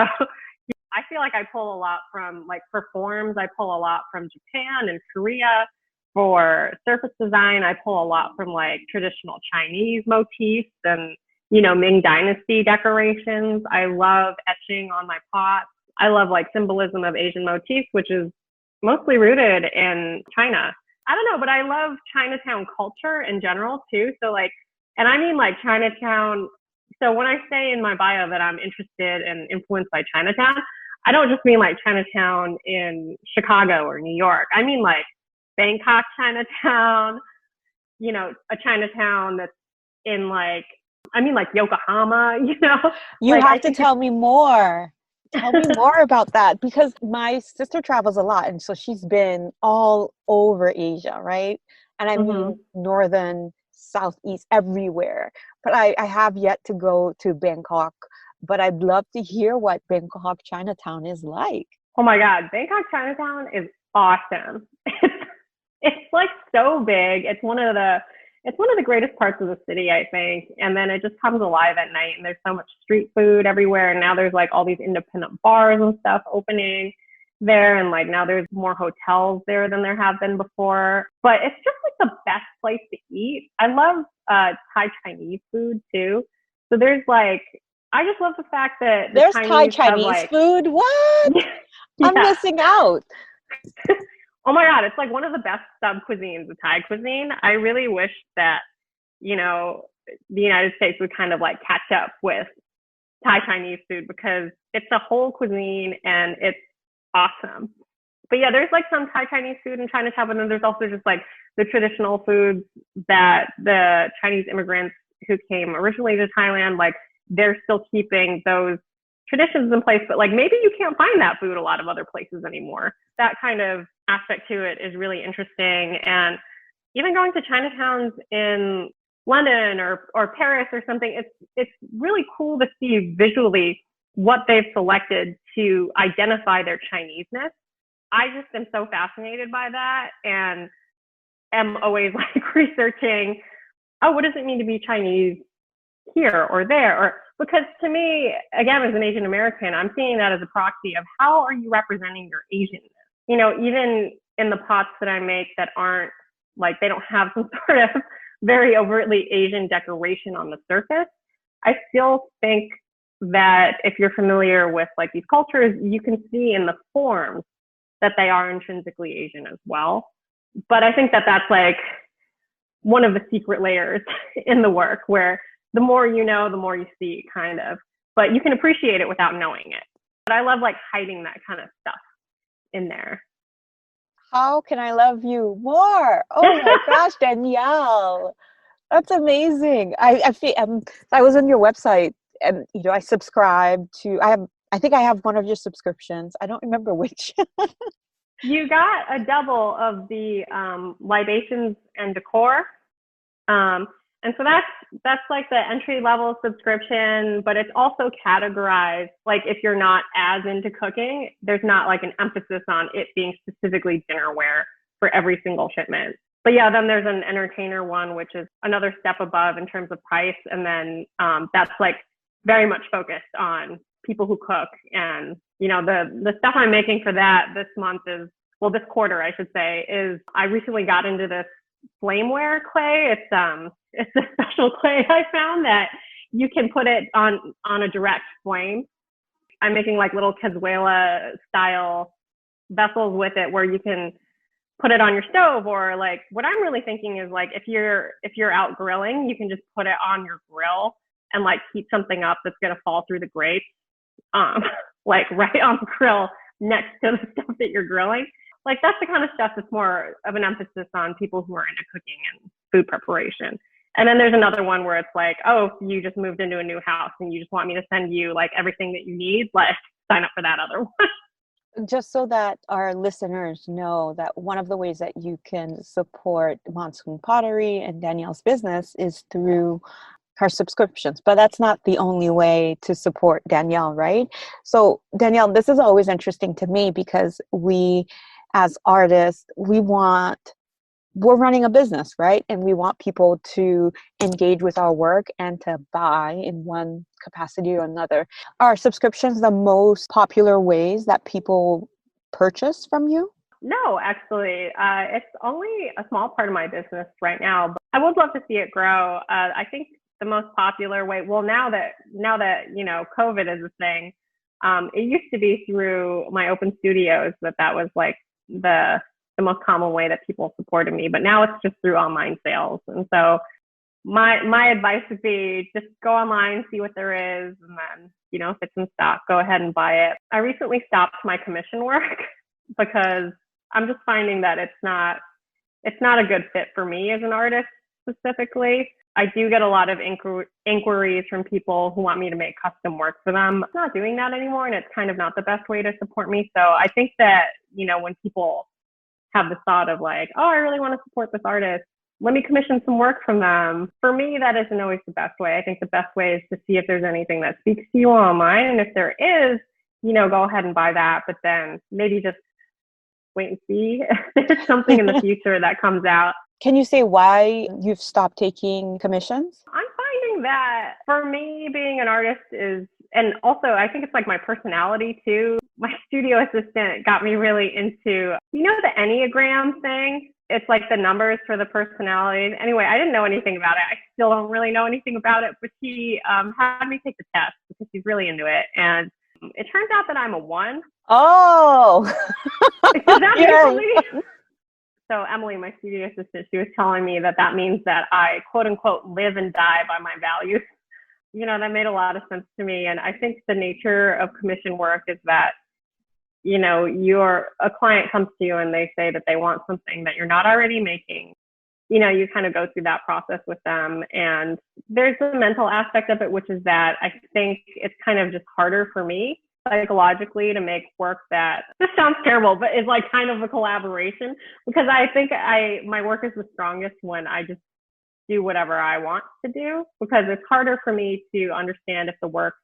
I feel like I pull a lot from, like, for forms, I pull a lot from Japan and Korea. For surface design, I pull a lot from like traditional Chinese motifs and, Ming Dynasty decorations. I love etching on my pots. I love like symbolism of Asian motifs, which is mostly rooted in China. I don't know, but I love Chinatown culture in general too. So like, and I mean like Chinatown. So when I say in my bio that I'm interested and influenced by Chinatown, I don't just mean like Chinatown in Chicago or New York. I mean like Bangkok Chinatown, a Chinatown that's in like Yokohama, You like have to tell me more. Tell me more about that, because my sister travels a lot, and so she's been all over Asia, right? And I mean northern, southeast, everywhere. But I have yet to go to Bangkok, but I'd love to hear what Bangkok Chinatown is like. Oh my God, Bangkok Chinatown is awesome. It's like so big. It's one of the greatest parts of the city, I think. And then it just comes alive at night, and there's so much street food everywhere. And now there's like all these independent bars and stuff opening there. And like now there's more hotels there than there have been before. But it's just like the best place to eat. I love Thai Chinese food too. So there's like, I just love the fact that there's Thai Chinese Chinese like, food. What? yeah. I'm missing out. Oh my God, it's like one of the best sub cuisines of Thai cuisine. I really wish that, the United States would kind of like catch up with Thai Chinese food, because it's a whole cuisine and it's awesome. But yeah, there's like some Thai Chinese food in Chinatown, but then there's also just like the traditional foods that the Chinese immigrants who came originally to Thailand, like they're still keeping those traditions in place, but like maybe you can't find that food a lot of other places anymore. That kind of aspect to it is really interesting. And even going to Chinatowns in London or Paris or something, it's really cool to see visually what they've selected to identify their Chineseness. I just am so fascinated by that, and am always like researching, oh, what does it mean to be Chinese here or there? Or because to me, again, as an Asian American, I'm seeing that as a proxy of how are you representing your Asianness? Even in the pots that I make that aren't like, they don't have some sort of very overtly Asian decoration on the surface, I still think that if you're familiar with like these cultures, you can see in the forms that they are intrinsically Asian as well. But I think that that's like one of the secret layers in the work, where the more you know, the more you see, kind of. But you can appreciate it without knowing it. But I love like hiding that kind of stuff in there. How can I love you more? Oh my gosh, Danielle. That's amazing. I was on your website, and I subscribed to, I think I have one of your subscriptions. I don't remember which. You got a double of the libations and decor. And so that's like the entry level subscription, but it's also categorized. Like if you're not as into cooking, there's not like an emphasis on it being specifically dinnerware for every single shipment. But yeah, then there's an entertainer one, which is another step above in terms of price. And then that's like very much focused on people who cook. And, you know, the stuff I'm making for that this month is, well, this quarter, I should say, is I recently got into this flameware clay. It's a special clay I found that you can put it on a direct flame. I'm making like little cazuela style vessels with it where you can put it on your stove, or like what I'm really thinking is like if you're out grilling, you can just put it on your grill and like heat something up that's going to fall through the grate, like right on the grill next to the stuff that you're grilling. Like that's the kind of stuff that's more of an emphasis on people who are into cooking and food preparation. And then there's another one where it's like, oh, you just moved into a new house and you just want me to send you like everything that you need, like sign up for that other one. Just so that our listeners know that one of the ways that you can support Monsoon Pottery and Danielle's business is through her subscriptions, but that's not the only way to support Danielle, right? So Danielle, this is always interesting to me because we, as artists, we're running a business, right? And we want people to engage with our work and to buy in one capacity or another. Are subscriptions the most popular ways that people purchase from you? No, actually, it's only a small part of my business right now, but I would love to see it grow. I think the most popular way, well, now that, you know, COVID is a thing, it used to be through my open studios that was like the most common way that people supported me, but now it's just through online sales. And so my advice would be just go online, see what there is, and then, you know, if it's in stock, go ahead and buy it. I recently stopped my commission work because I'm just finding that it's not a good fit for me as an artist specifically. I do get a lot of inquiries from people who want me to make custom work for them. I'm not doing that anymore, and it's kind of not the best way to support me. So I think that, you know, when people have the thought of like, oh, I really want to support this artist, let me commission some work from them. For me, that isn't always the best way. I think the best way is to see if there's anything that speaks to you online. And if there is, you know, go ahead and buy that, but then maybe just wait and see if there's something in the future that comes out. Can you say why you've stopped taking commissions? I'm finding that for me, being an artist is, and also I think it's like my personality too. My studio assistant got me really into, you know, the Enneagram thing. It's like the numbers for the personality. Anyway, I didn't know anything about it. I still don't really know anything about it, but she had me take the test because she's really into it. And it turns out that I'm a 1. Oh, Is that yeah. So Emily, my studio assistant, she was telling me that means that I, quote unquote, live and die by my values. You know, that made a lot of sense to me. And I think the nature of commission work is that, you know, a client comes to you and they say that they want something that you're not already making. You know, you kind of go through that process with them. And there's the mental aspect of it, which is that I think it's kind of just harder for me psychologically to make work that, this sounds terrible, but is like kind of a collaboration, because I think my work is the strongest when I just do whatever I want to do, because it's harder for me to understand if the work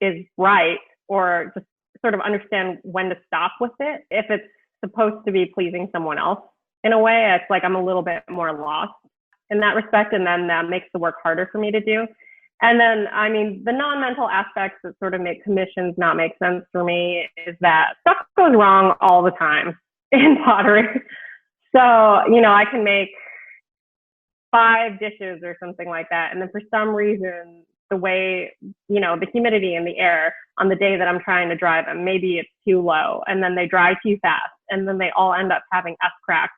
is right, or just sort of understand when to stop with it. If it's supposed to be pleasing someone else in a way, it's like I'm a little bit more lost in that respect. And then that makes the work harder for me to do. And then, I mean, the non-mental aspects that sort of make commissions not make sense for me is that stuff goes wrong all the time in pottery. So, you know, I can make 5 dishes or something like that. And then for some reason, the way, you know, the humidity in the air on the day that I'm trying to dry them, maybe it's too low, and then they dry too fast. And then they all end up having S-cracks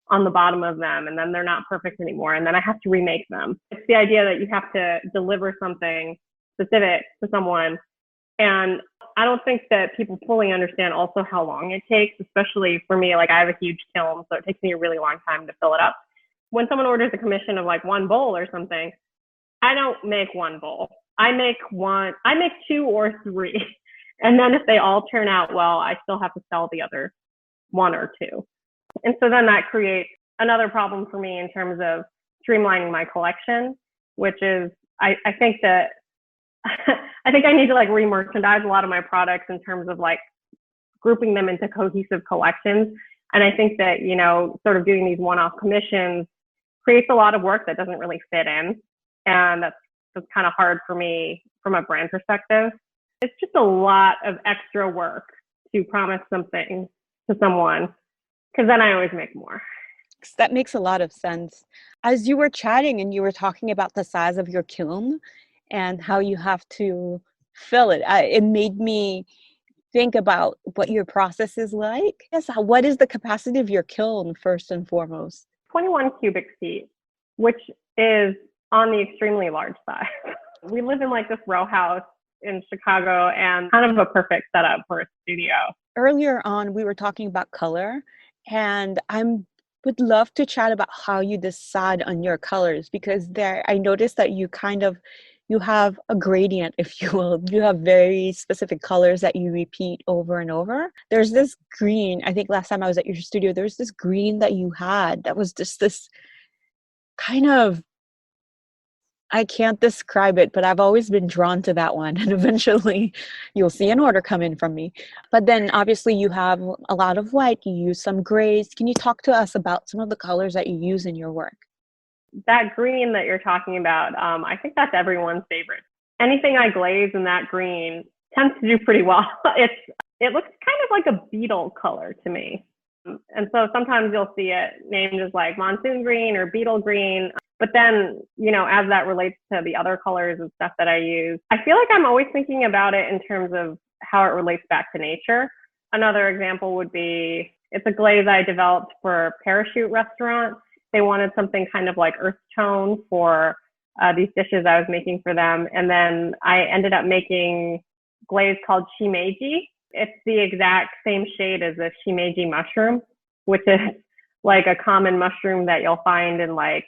on the bottom of them, and then they're not perfect anymore, and then I have to remake them. It's the idea that you have to deliver something specific to someone, and I don't think that people fully understand also how long it takes, especially for me. Like, I have a huge kiln, so it takes me a really long time to fill it up. When someone orders a commission of like 1 bowl or something, I don't make 1 bowl. I make 2 or 3. And then if they all turn out well, I still have to sell the other 1 or 2. And so then that creates another problem for me in terms of streamlining my collection, which is, I think that I think I need to like re-merchandise a lot of my products in terms of like grouping them into cohesive collections. And I think that, sort of doing these one-off commissions creates a lot of work that doesn't really fit in. And that's kind of hard for me from a brand perspective. It's just a lot of extra work to promise something to someone, because then I always make more. That makes a lot of sense. As you were chatting and you were talking about the size of your kiln and how you have to fill it, it made me think about what your process is like. Yes, what is the capacity of your kiln first and foremost? 21 cubic feet, which is on the extremely large side. We live in like this row house in Chicago, and kind of a perfect setup for a studio. Earlier on, we were talking about color, and I would love to chat about how you decide on your colors, because I noticed that you have a gradient, if you will. You have very specific colors that you repeat over and over. There's this green, I think last time I was at your studio, there was this green that you had that was just this kind of, I can't describe it, but I've always been drawn to that one. And eventually you'll see an order come in from me. But then obviously you have a lot of white, you use some grays. Can you talk to us about some of the colors that you use in your work? That green that you're talking about, I think that's everyone's favorite. Anything I glaze in that green tends to do pretty well. It looks kind of like a beetle color to me. And so sometimes you'll see it named as like Monsoon green or beetle green. But then, as that relates to the other colors and stuff that I use, I feel like I'm always thinking about it in terms of how it relates back to nature. Another example would be, it's a glaze I developed for a Parachute restaurant. They wanted something kind of like earth tone for these dishes I was making for them. And then I ended up making glaze called shimeji. It's the exact same shade as a shimeji mushroom, which is like a common mushroom that you'll find in like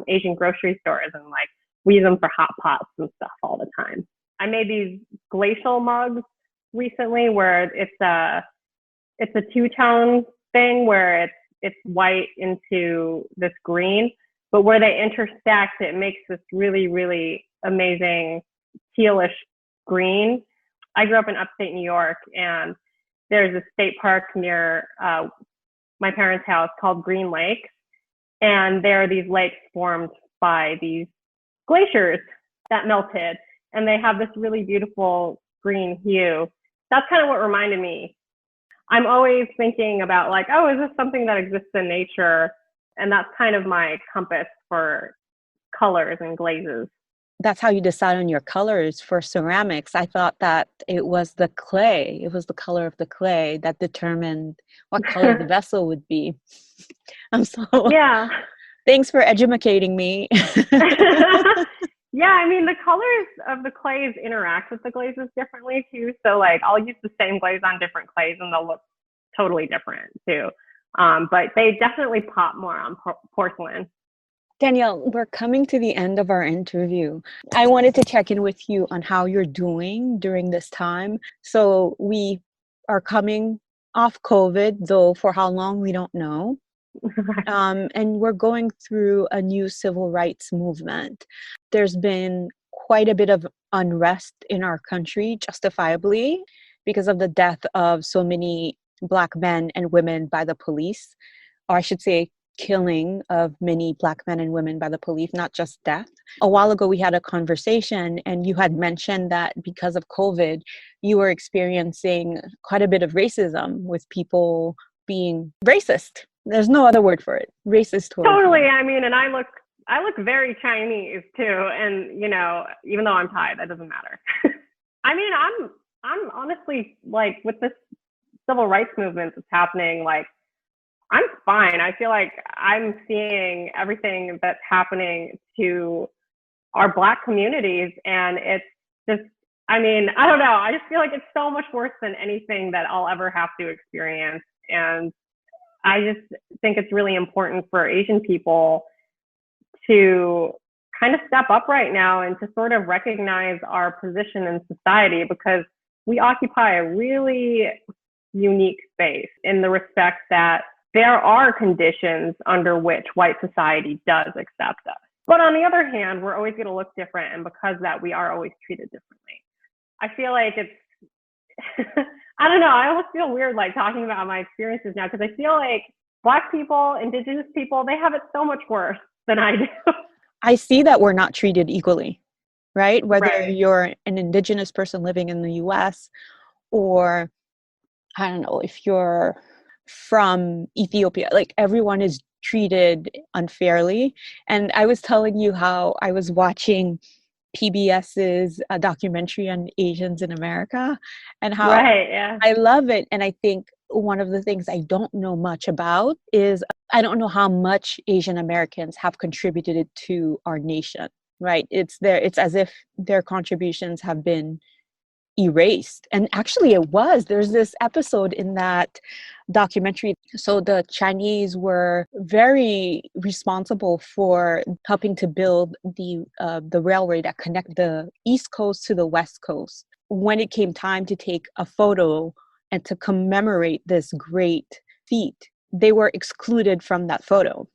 Asian grocery stores, and like we use them for hot pots and stuff all the time. I made these glacial mugs recently where it's a two-tone thing where it's white into this green, but where they intersect, it makes this really, really amazing tealish green. I grew up in upstate New York, and there's a state park near my parents' house called Green Lake. And there are these lakes formed by these glaciers that melted, and they have this really beautiful green hue. That's kind of what reminded me. I'm always thinking about like, oh, is this something that exists in nature? And that's kind of my compass for colors and glazes. That's how you decide on your colors for ceramics. I thought that it was the clay. It was the color of the clay that determined what color the vessel would be. Yeah. Thanks for educating me. Yeah, I mean, the colors of the clays interact with the glazes differently too. So like I'll use the same glaze on different clays and they'll look totally different too. But they definitely pop more on porcelain. Danielle, we're coming to the end of our interview. I wanted to check in with you on how you're doing during this time. So we are coming off COVID, though for how long we don't know. And we're going through a new civil rights movement. There's been quite a bit of unrest in our country, justifiably, because of the death of so many Black men and women by the police, or I should say killing of many Black men and women by the police, not just death. A while ago, we had a conversation and you had mentioned that because of COVID, you were experiencing quite a bit of racism with people being racist. There's no other word for it. Racist. Totally. I mean, and I look very Chinese too. And, even though I'm Thai, that doesn't matter. I mean, I'm honestly like with this civil rights movement that's happening, like, I'm fine. I feel like I'm seeing everything that's happening to our Black communities. And it's just, I mean, I don't know. I just feel like it's so much worse than anything that I'll ever have to experience. And I just think it's really important for Asian people to kind of step up right now and to sort of recognize our position in society, because we occupy a really unique space in the respect that there are conditions under which white society does accept us. But on the other hand, we're always going to look different. And because of that, we are always treated differently. I feel like I don't know. I almost feel weird like talking about my experiences now because I feel like Black people, Indigenous people, they have it so much worse than I do. I see that we're not treated equally, right? Whether Right. you're an Indigenous person living in the US or, I don't know, if you're from Ethiopia, like everyone is treated unfairly. And I was telling you how I was watching PBS's documentary on Asians in America and how Right. Yeah. I love it. And I think one of the things I don't know much about is I don't know how much Asian Americans have contributed to our nation, right? It's as if their contributions have been erased. And actually it was. There's this episode in that documentary. So the Chinese were very responsible for helping to build the railway that connect the East Coast to the West Coast. When it came time to take a photo and to commemorate this great feat, they were excluded from that photo.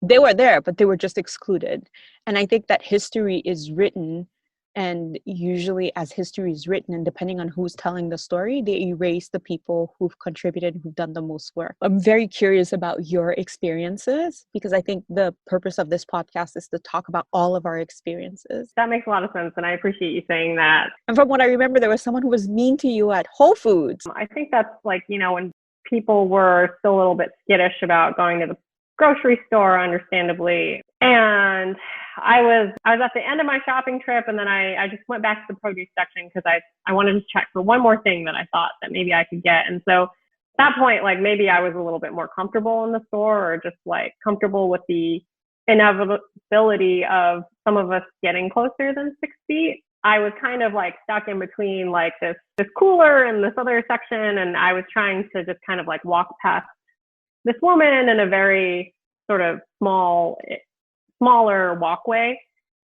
They were there, but they were just excluded. And I think that history is written, and usually as history is written, and depending on who's telling the story, they erase the people who've contributed, who've done the most work. I'm very curious about your experiences because I think the purpose of this podcast is to talk about all of our experiences. That makes a lot of sense. And I appreciate you saying that. And from what I remember, there was someone who was mean to you at Whole Foods. I think that's like, when people were still a little bit skittish about going to the grocery store, understandably. And I was at the end of my shopping trip, and then I just went back to the produce section because I wanted to check for one more thing that I thought that maybe I could get. And so at that point, like maybe I was a little bit more comfortable in the store, or just like comfortable with the inevitability of some of us getting closer than 6 feet. I was kind of like stuck in between like this cooler and this other section, and I was trying to just kind of like walk past this woman in a very sort of smaller walkway.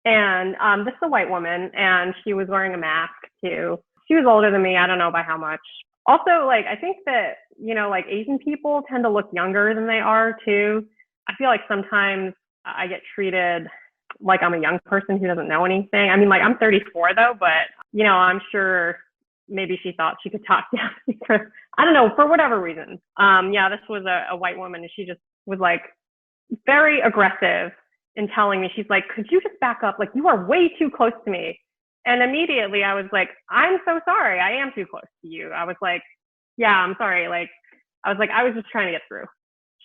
And this is a white woman, and she was wearing a mask too. She was older than me. I don't know by how much. Also, like, I think that, like Asian people tend to look younger than they are too. I feel like sometimes I get treated like I'm a young person who doesn't know anything. I mean, like I'm 34 though, but I'm sure maybe she thought she could talk down to me for, I don't know, for whatever reason. This was a white woman, and she just was like very aggressive in telling me, she's like, could you just back up? Like, you are way too close to me. And immediately I was like, I'm so sorry. I am too close to you. I was like, yeah, I'm sorry. Like, I was just trying to get through.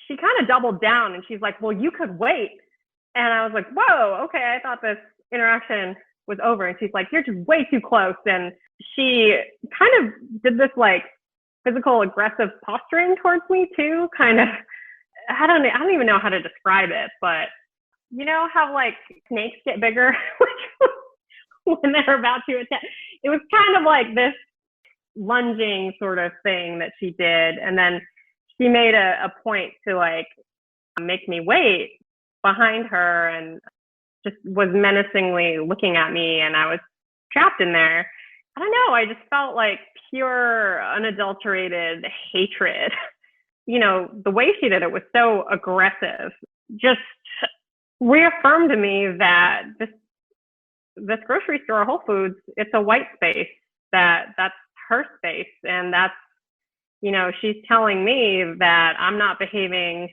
She kind of doubled down, and she's like, well, you could wait. And I was like, whoa, okay. I thought this interaction was over. And she's like, you're just way too close. And she kind of did this like physical aggressive posturing towards me too. Kind of, I don't even know how to describe it, but you know how like snakes get bigger when they're about to attack? It was kind of like this lunging sort of thing that she did. And then she made a point to like make me wait behind her, and just was menacingly looking at me, and I was trapped in there. I don't know. I just felt like pure, unadulterated hatred. The way she did it was so aggressive. Just reaffirmed to me that this grocery store, Whole Foods, it's a white space. That's her space, and that's, she's telling me that I'm not behaving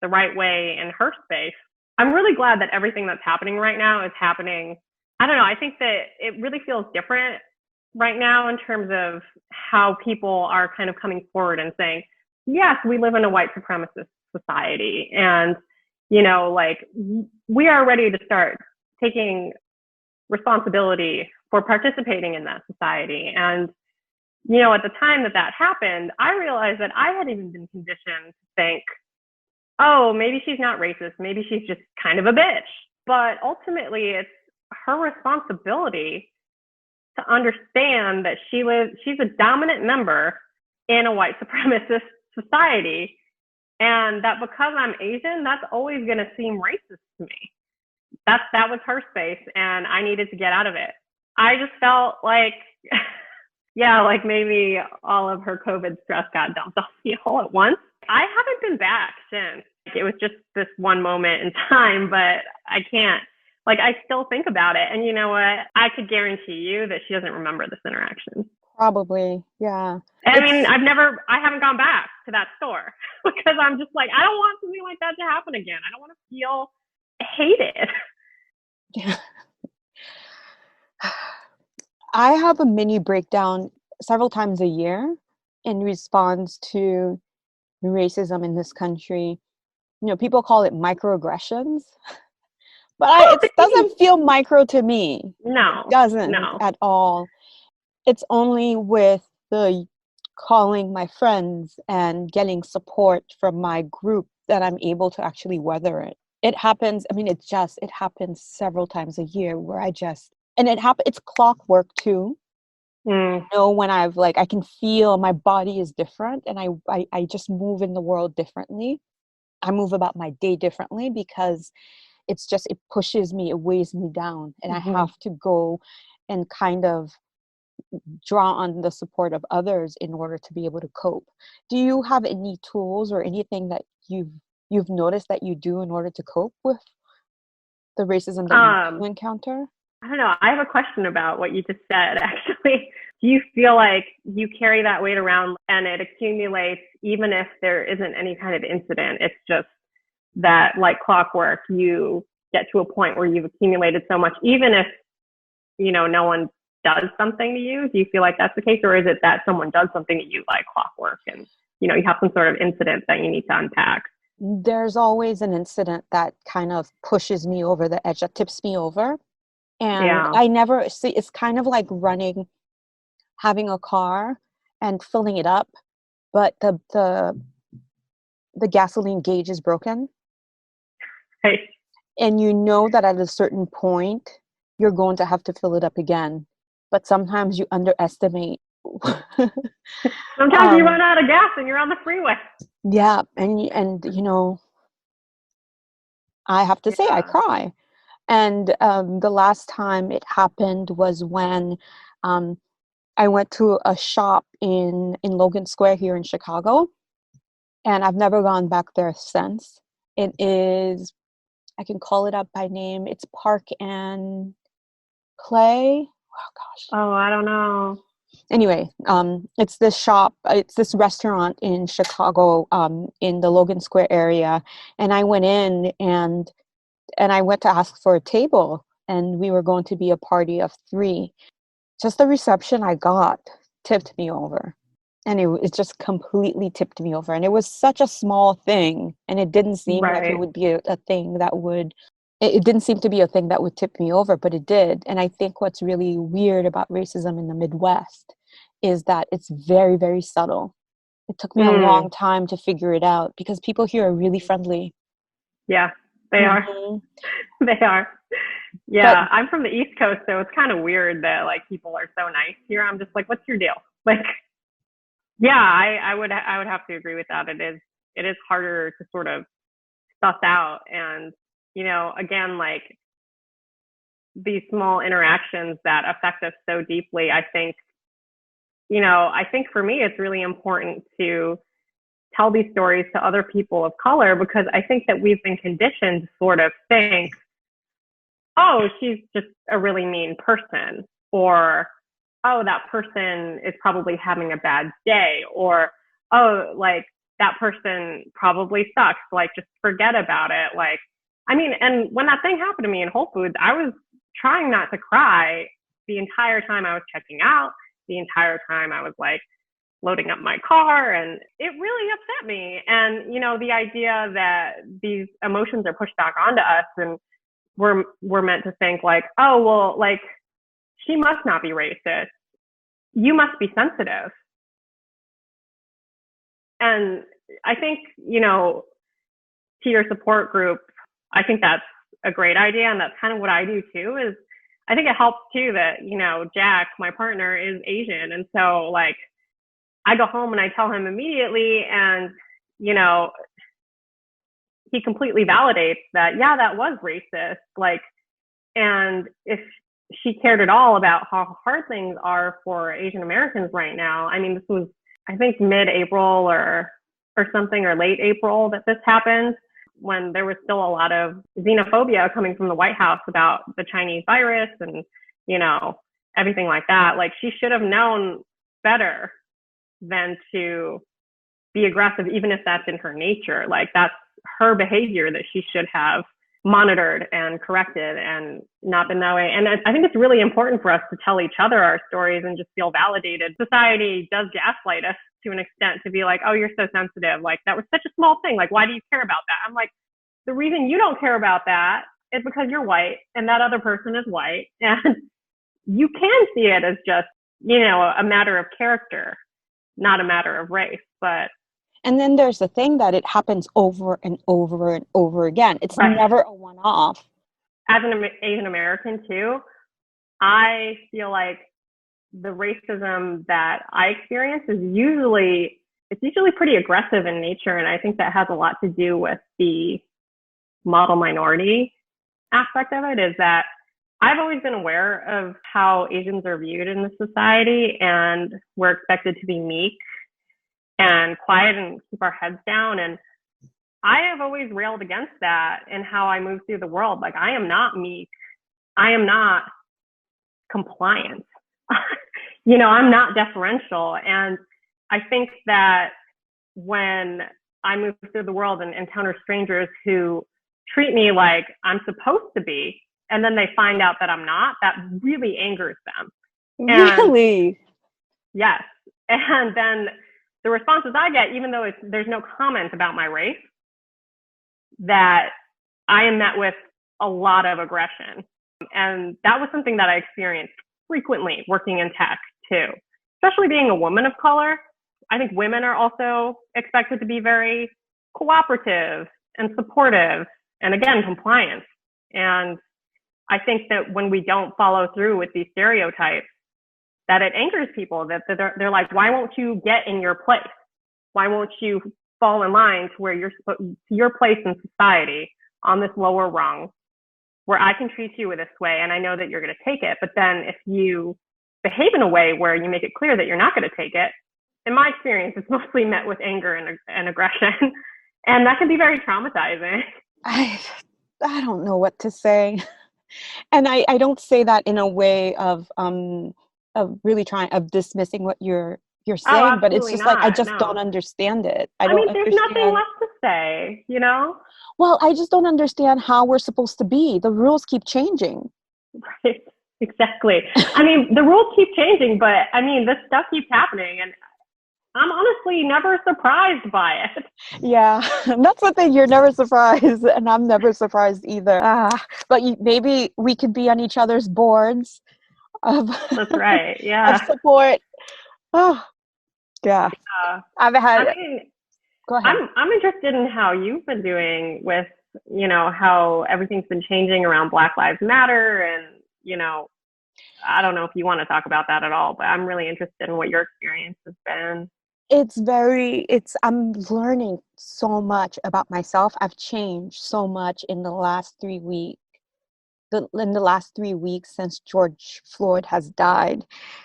the right way in her space. I'm really glad that everything that's happening right now is happening. I don't know. I think that it really feels different right now in terms of how people are kind of coming forward and saying, yes, we live in a white supremacist society. And, like we are ready to start taking responsibility for participating in that society. And, at the time that happened, I realized that I had even been conditioned to think, oh, maybe she's not racist. Maybe she's just kind of a bitch. But ultimately, it's her responsibility to understand that she's a dominant member in a white supremacist society. And that because I'm Asian, that's always going to seem racist to me. That was her space, and I needed to get out of it. I just felt like, like maybe all of her COVID stress got dumped on me all at once. I haven't been back since. It was just this one moment in time, but I can't, I still think about it. And you know what? I could guarantee you that she doesn't remember this interaction. Probably, yeah. I mean, I haven't gone back to that store because I'm just like, I don't want something like that to happen again. I don't want to feel hated. I have a mini breakdown several times a year in response to racism in this country. You know, people call it microaggressions, but it doesn't feel micro to me. No, It doesn't no. at all. It's only with the calling my friends and getting support from my group that I'm able to actually weather it. It happens, I mean, it happens several times a year where it's clockwork too. Mm. You know, when I can feel my body is different, and I just move in the world differently. I move about my day differently because it pushes me, it weighs me down, and I have to go and kind of draw on the support of others in order to be able to cope. Do you have any tools or anything that you've noticed that you do in order to cope with the racism that you encounter? I don't know. I have a question about what you just said, actually. Do you feel like you carry that weight around and it accumulates even if there isn't any kind of incident? It's just that, like clockwork, you get to a point where you've accumulated so much, even if, no one does something to you. Do you feel like that's the case? Or is it that someone does something to you like clockwork and, you have some sort of incident that you need to unpack? There's always an incident that kind of pushes me over the edge, that tips me over. And I never see, it's kind of like having a car and filling it up, but the gasoline gauge is broken. Right. And you know that at a certain point, you're going to have to fill it up again. But sometimes you underestimate. Sometimes you run out of gas and you're on the freeway. Yeah. And I have to say, I cry. And the last time it happened was when I went to a shop in Logan Square here in Chicago, and I've never gone back there since. It is, I can call it up by name. It's Park and Play. Oh gosh. Oh, I don't know. Anyway, it's this restaurant in Chicago, in the Logan Square area, and I went in and I went to ask for a table, and we were going to be a party of 3. Just the reception I got tipped me over, and it just completely tipped me over. And it was such a small thing, and it didn't seem like it would be a thing that would. It didn't seem to be a thing that would tip me over, but it did. And I think what's really weird about racism in the Midwest is that it's very, very subtle. It took me a long time to figure it out because people here are really friendly. Yeah, they are. They are. Yeah, I'm from the East Coast, so it's kind of weird that like people are so nice here. I'm just like, what's your deal? Like, yeah, I would have to agree with that. It is harder to sort of suss out, and again, like these small interactions that affect us so deeply. I think for me, it's really important to tell these stories to other people of color because I think that we've been conditioned to sort of think, oh, she's just a really mean person, or, oh, that person is probably having a bad day, or, oh, like that person probably sucks, like just forget about it. Like, I mean, and when that thing happened to me in Whole Foods, I was trying not to cry the entire time I was checking out, the entire time I was like loading up my car, and it really upset me. And, the idea that these emotions are pushed back onto us, and we're meant to think like, oh, well, like she must not be racist. You must be sensitive. And I think, to your support group, I think that's a great idea. And that's kind of what I do too, is I think it helps too that, Jack, my partner, is Asian. And so like I go home and I tell him immediately, and, he completely validates that, yeah, that was racist. Like, and if she cared at all about how hard things are for Asian Americans right now, I mean, this was, I think, mid-April or something, or late April that this happened, when there was still a lot of xenophobia coming from the White House about the Chinese virus and, everything like that. Like, she should have known better than to be aggressive, even if that's in her nature. Like, that's her behavior that she should have monitored and corrected and not been that way. And I think it's really important for us to tell each other our stories and just feel validated. Society does gaslight us to an extent, to be like, oh, you're so sensitive. Like, that was such a small thing. Like, why do you care about that? I'm like, the reason you don't care about that is because you're white and that other person is white. And you can see it as just, a matter of character, not a matter of race. And then there's the thing that it happens over and over and over again. It's right. Never a one-off. As an Asian American too, I feel like the racism that I experience is usually pretty aggressive in nature. And I think that has a lot to do with the model minority aspect of it, is that I've always been aware of how Asians are viewed in the society, and we're expected to be meek and quiet and keep our heads down. And I have always railed against that in how I move through the world. Like, I am not meek. I am not compliant. I'm not deferential. And I think that when I move through the world and encounter strangers who treat me like I'm supposed to be, and then they find out that I'm not, that really angers them. Really? Yes. And then the responses I get, even though there's no comment about my race, that I am met with a lot of aggression. And that was something that I experienced frequently working in tech too, especially being a woman of color. I think women are also expected to be very cooperative and supportive and, again, compliant. And I think that when we don't follow through with these stereotypes, that it angers people, that they're like, why won't you get in your place? Why won't you fall in line to where your place in society on this lower rung, where I can treat you this way and I know that you're going to take it. But then if you behave in a way where you make it clear that you're not going to take it, in my experience, it's mostly met with anger and aggression. And that can be very traumatizing. I don't know what to say. And I don't say that in a way of really dismissing what you're saying, but it's just not. like, I just don't understand it. I mean, there's nothing left to say, Well, I just don't understand how we're supposed to be. The rules keep changing. Right. Exactly. I mean, the rules keep changing, but I mean, this stuff keeps happening, and I'm honestly never surprised by it. Yeah, that's the thing. You're never surprised, and I'm never surprised either. But maybe we could be on each other's boards of that's right. Yeah. of support. Oh, yeah. Go ahead. I'm interested in how you've been doing with, how everything's been changing around Black Lives Matter, and I don't know if you want to talk about that at all, but I'm really interested in what your experience has been. I'm learning so much about myself. I've changed so much in the last 3 weeks. In the last 3 weeks since George Floyd has died.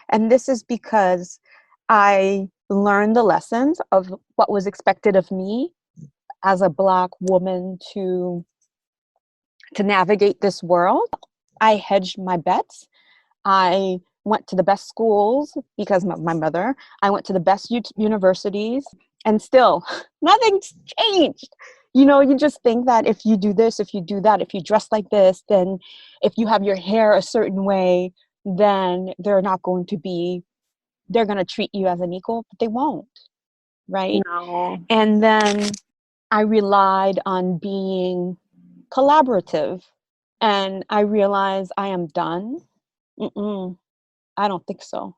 And this is because I learned the lessons of what was expected of me as a Black woman to navigate this world. I hedged my bets. I went to the best schools because of my mother. I went to the best universities, and still nothing's changed. You just think that if you do this, if you do that, if you dress like this, then if you have your hair a certain way, then they're going to treat you as an equal, but they won't, right? No. And then I relied on being collaborative, and I realized I am done. I don't think so.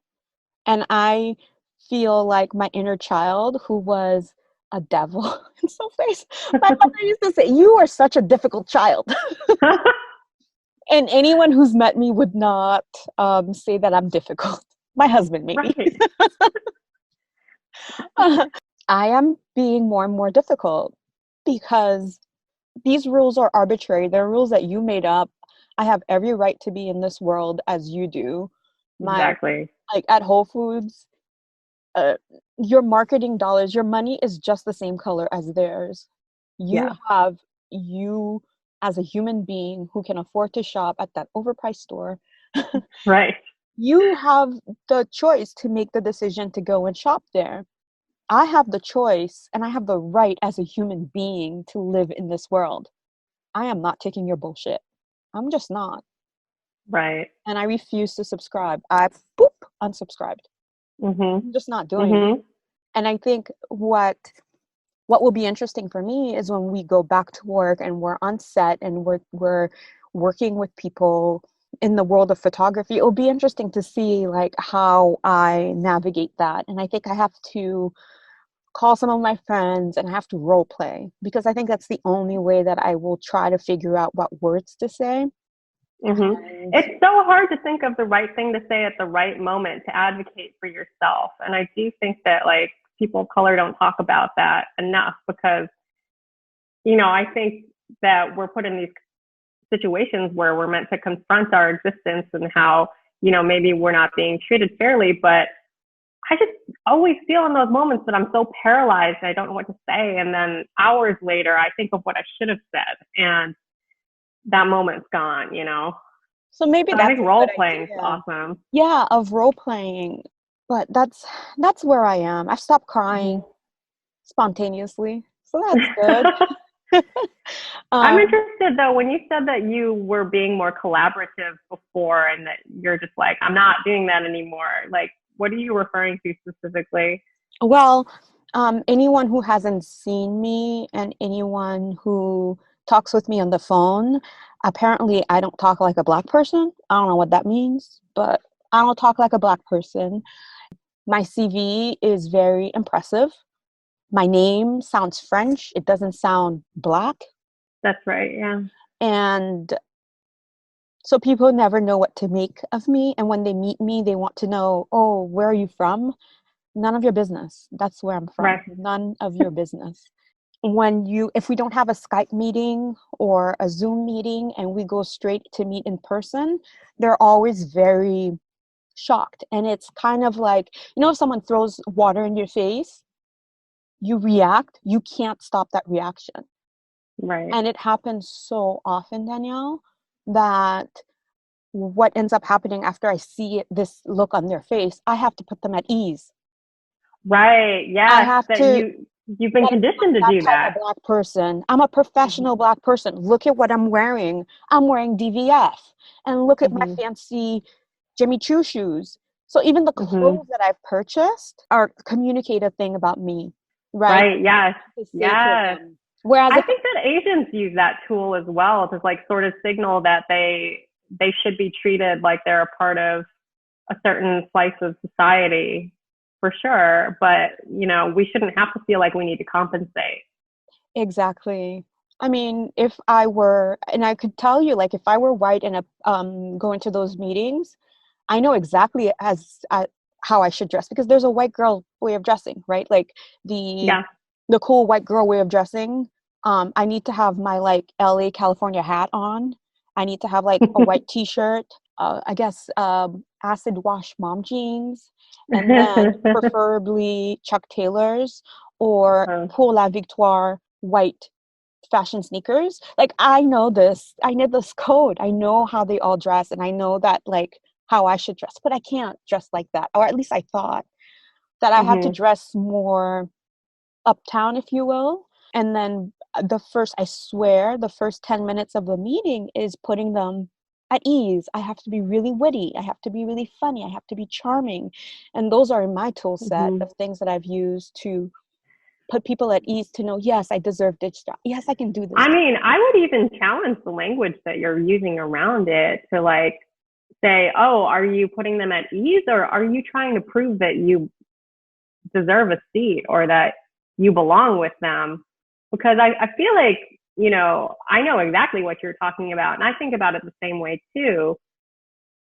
And I feel like my inner child, who was a devil in some ways, my mother used to say, "You are such a difficult child." And anyone who's met me would not say that I'm difficult. My husband, maybe. Right. I am being more and more difficult because these rules are arbitrary. They're rules that you made up. I have every right to be in this world as you do. Exactly. Like at Whole Foods, your marketing dollars, your money is just the same color as theirs. You as a human being who can afford to shop at that overpriced store. Right. You have the choice to make the decision to go and shop there. I have the choice and I have the right as a human being to live in this world. I am not taking your bullshit. I'm just not. Right. And I refuse to subscribe. I boop unsubscribed. Mhm. I'm just not doing it. Mhm. And I think what will be interesting for me is when we go back to work and we're on set and we're working with people in the world of photography. It'll be interesting to see like how I navigate that. And I think I have to call some of my friends and I have to role play, because I think that's the only way that I will try to figure out what words to say. Mhm. And It's so hard to think of the right thing to say at the right moment to advocate for yourself. And I do think that like people of color don't talk about that enough because, I think that we're put in these situations where we're meant to confront our existence and how, maybe we're not being treated fairly. But I just always feel in those moments that I'm so paralyzed, I don't know what to say. And then hours later, I think of what I should have said, and that moment's gone. so maybe So I that's think a role good playing is idea. awesome. Yeah, of role playing. But that's where I am. I've stopped crying Mhm. spontaneously. So that's good. I'm um, interested though, when you said that you were being more collaborative before and that you're just like, I'm not doing that anymore. Like, what are you referring to specifically? well, anyone who hasn't seen me and anyone who talks with me on the phone, apparently I don't talk like a black person. I don't know what that means, but I don't talk like a black person. My CV is very impressive. My name sounds French. It doesn't sound black. That's right. Yeah. And so people never know what to make of me. And when they meet me, they want to know, oh, where are you from? None of your business. That's where I'm from. Right. None of your business. If we don't have a Skype meeting or a Zoom meeting and we go straight to meet in person, they're always very shocked. And it's kind of like, if someone throws water in your face, you react, you can't stop that reaction. Right. And it happens so often, Danielle, that what ends up happening after I see this look on their face, I have to put them at ease. Right. I Yes. have That to, you've been like, conditioned to that do type that. of black person. I'm a Mhm. professional black person. Look at what I'm wearing. I'm wearing DVF. And look at my Mhm. fancy Jimmy Choo shoes. So even the Mhm. clothes that I've purchased are communicate a thing about me, right? Right. Yes. To say to Yes. them. Whereas I if think that Asians use that tool as well to like sort of signal that they should be treated like they're a part of a certain slice of society for sure. But, we shouldn't have to feel like we need to compensate. exactly. I mean, if I were, and I could tell you, like, if I were white and going to those meetings, I know exactly how I should dress, because there's a white girl way of dressing, right? Like the Yeah. the cool white girl way of dressing. I need to have my like LA California hat on. I need to have like a white T-shirt. I guess acid wash mom jeans, and then preferably Chuck Taylors or Pour La Victoire white fashion sneakers. Like I know this. I know this code. I know how they all dress, and I know that like how I should dress, but I can't dress like that. Or at least I thought that I had to Mhm. dress more uptown, if you will. And then I swear, the first 10 minutes of the meeting is putting them at ease. I have to be really witty. I have to be really funny. I have to be charming. And those are in my tool set Mhm. of things that I've used to put people at ease, to know, yes, I deserve this job. Yes, I can do this I job. mean, I would even challenge the language that you're using around it to like say, oh, are you putting them at ease or are you trying to prove that you deserve a seat or that you belong with them? Because I feel like, I know exactly what you're talking about. And I think about it the same way too.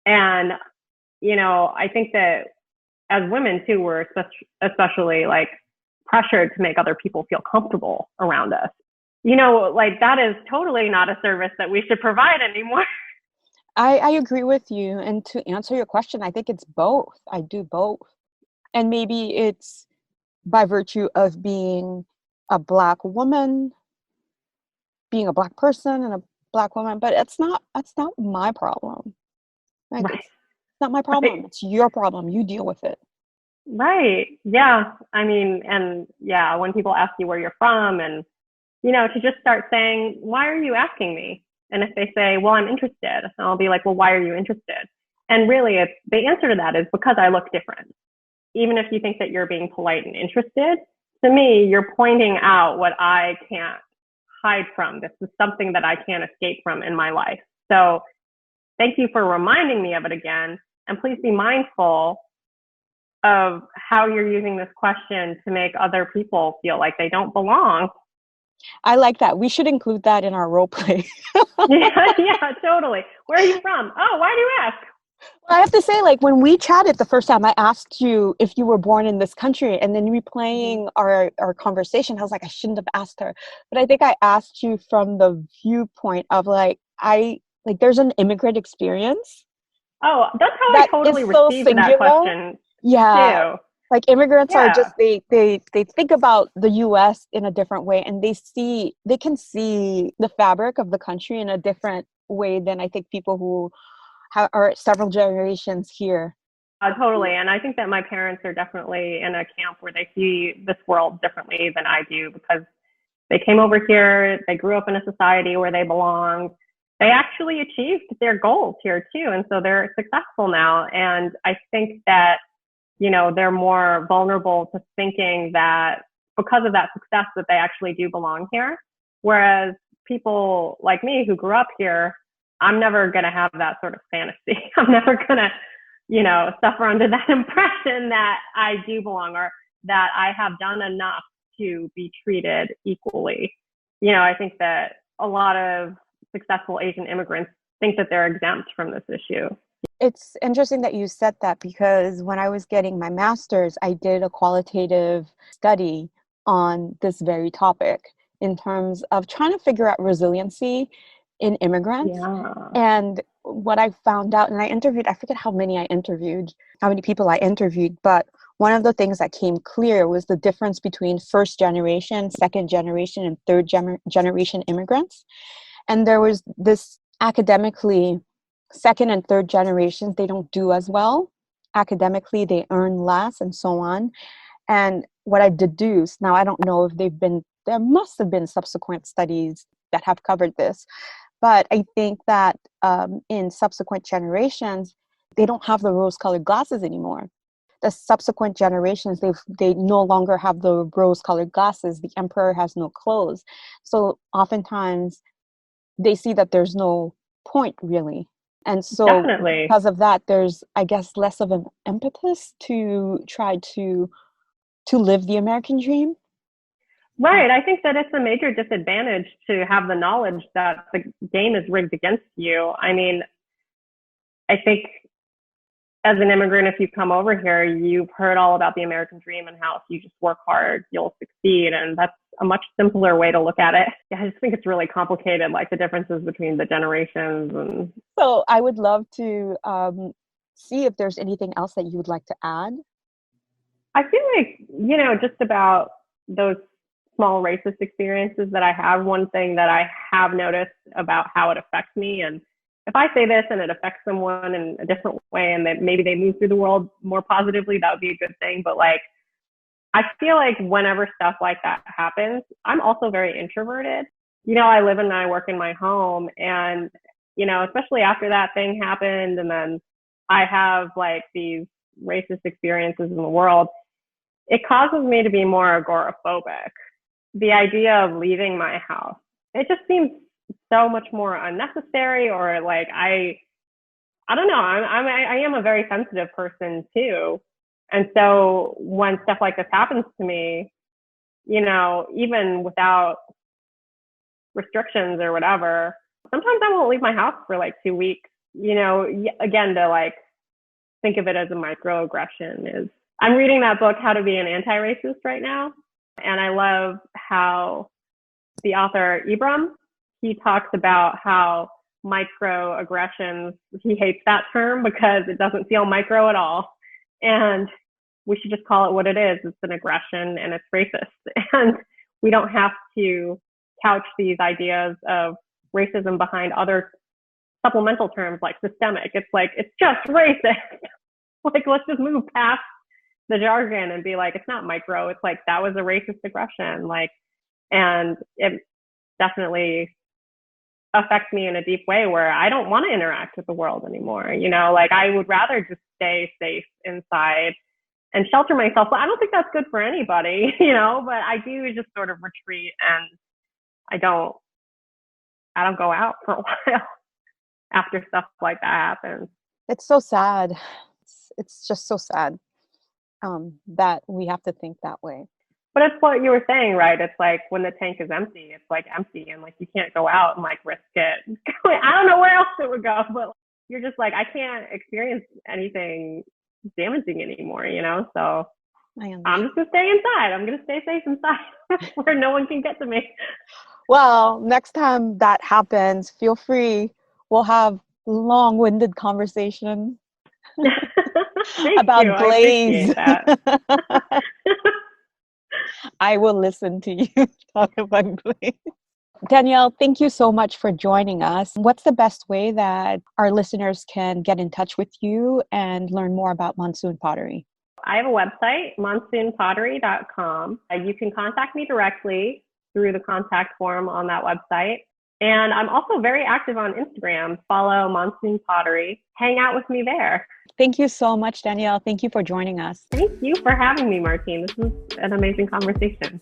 And, I think that as women too, we're especially like pressured to make other people feel comfortable around us. Like that is totally not a service that we should provide anymore. I agree with you. And to answer your question, I think it's both. I do both. And maybe it's by virtue of being a black woman, being a black person and a black woman, but that's not my problem. Like Right. not my problem. Right. It's your problem. You deal with it. Right. Yeah. I mean, and yeah, when people ask you where you're from and, to just start saying, why are you asking me? And if they say, well, I'm interested, I'll be like, well, why are you interested? And really, the answer to that is because I look different. Even if you think that you're being polite and interested, to me, you're pointing out what I can't hide from. This is something that I can't escape from in my life. So thank you for reminding me of it again. And please be mindful of how you're using this question to make other people feel like they don't belong. I like that. We should include that in our role play. Yeah, totally. Where are you from? Oh, why do you ask? I have to say, like, when we chatted the first time, I asked you if you were born in this country, and then replaying our conversation, I was like, I shouldn't have asked her. But I think I asked you from the viewpoint of there's an immigrant experience. Oh, that's how That I totally is so received that singular. question Yeah. too. Like immigrants are Yeah. just they think about the US in a different way, and they can see the fabric of the country in a different way than I think people who are several generations here. Totally. And I think that my parents are definitely in a camp where they see this world differently than I do because they came over here, they grew up in a society where they belonged. They actually achieved their goals here too. And so they're successful now. And I think that, they're more vulnerable to thinking that because of that success that they actually do belong here. Whereas people like me who grew up here, I'm never going to have that sort of fantasy. I'm never going to, suffer under that impression that I do belong or that I have done enough to be treated equally. I think that a lot of successful Asian immigrants think that they're exempt from this issue. It's interesting that you said that because when I was getting my master's, I did a qualitative study on this very topic in terms of trying to figure out resiliency in immigrants. Yeah. And what I found out, and I forget how many people I interviewed, but one of the things that came clear was the difference between first generation, second generation, and third generation immigrants. And there was this academically, second and third generations, they don't do as well. Academically, they earn less and so on. And what I deduced, now I don't know if there must have been subsequent studies that have covered this, but I think that in subsequent generations, they don't have the rose-colored glasses anymore. The subsequent generations, they no longer have the rose-colored glasses. The emperor has no clothes. So oftentimes, they see that there's no point really. And so Definitely. because of that, there's, I guess, less of an impetus to try to live the American dream. Right. I think that it's a major disadvantage to have the knowledge that the game is rigged against you. I mean, I think as an immigrant, if you come over here, you've heard all about the American dream and how if you just work hard, you'll succeed. And that's a much simpler way to look at it. I just think it's really complicated, like the differences between the generations. And so I would love to see if there's anything else that you would like to add. I feel like, just about those small racist experiences that I have, one thing that I have noticed about how it affects me, and if I say this and it affects someone in a different way and that maybe they move through the world more positively, that would be a good thing. But I feel like whenever stuff like that happens, I'm also very introverted. I live and I work in my home, and, especially after that thing happened, and then I have these racist experiences in the world, it causes me to be more agoraphobic. The idea of leaving my house, it just seems so much more unnecessary, or I don't know. I am a very sensitive person too. And so when stuff like this happens to me, even without restrictions or whatever, sometimes I won't leave my house for 2 weeks, again, to think of it as a microaggression. I'm reading that book, How to Be an Anti-Racist, right now. And I love how the author Ibram, he talks about how microaggressions, he hates that term because it doesn't feel micro at all. And we should just call it what it is. It's an aggression and it's racist. And we don't have to couch these ideas of racism behind other supplemental terms like systemic. It's like, it's just racist. Like, let's just move past the jargon and be like, it's not micro. It's like, that was a racist aggression. Like, and it definitely affects me in a deep way where I don't want to interact with the world anymore. You know, like I would rather just stay safe inside and shelter myself. But I don't think that's good for anybody, you know, but I do just sort of retreat, and I don't go out for a while after stuff like that happens. It's so sad. It's just so sad that we have to think that way. But it's what you were saying, right? It's like when the tank is empty, it's like empty, and like you can't go out and like risk it. I don't know where else it would go, but you're just like, I can't experience anything damaging anymore, you know? So I'm just gonna stay inside. I'm gonna stay safe inside where no one can get to me. Well, next time that happens, feel free. We'll have long-winded conversation about glaze. I will listen to you talk about glaze. Danielle, thank you so much for joining us. What's the best way that our listeners can get in touch with you and learn more about Monsoon Pottery? I have a website, monsoonpottery.com. You can contact me directly through the contact form on that website. And I'm also very active on Instagram. Follow Monsoon Pottery. Hang out with me there. Thank you so much, Danielle. Thank you for joining us. Thank you for having me, Martine. This was an amazing conversation.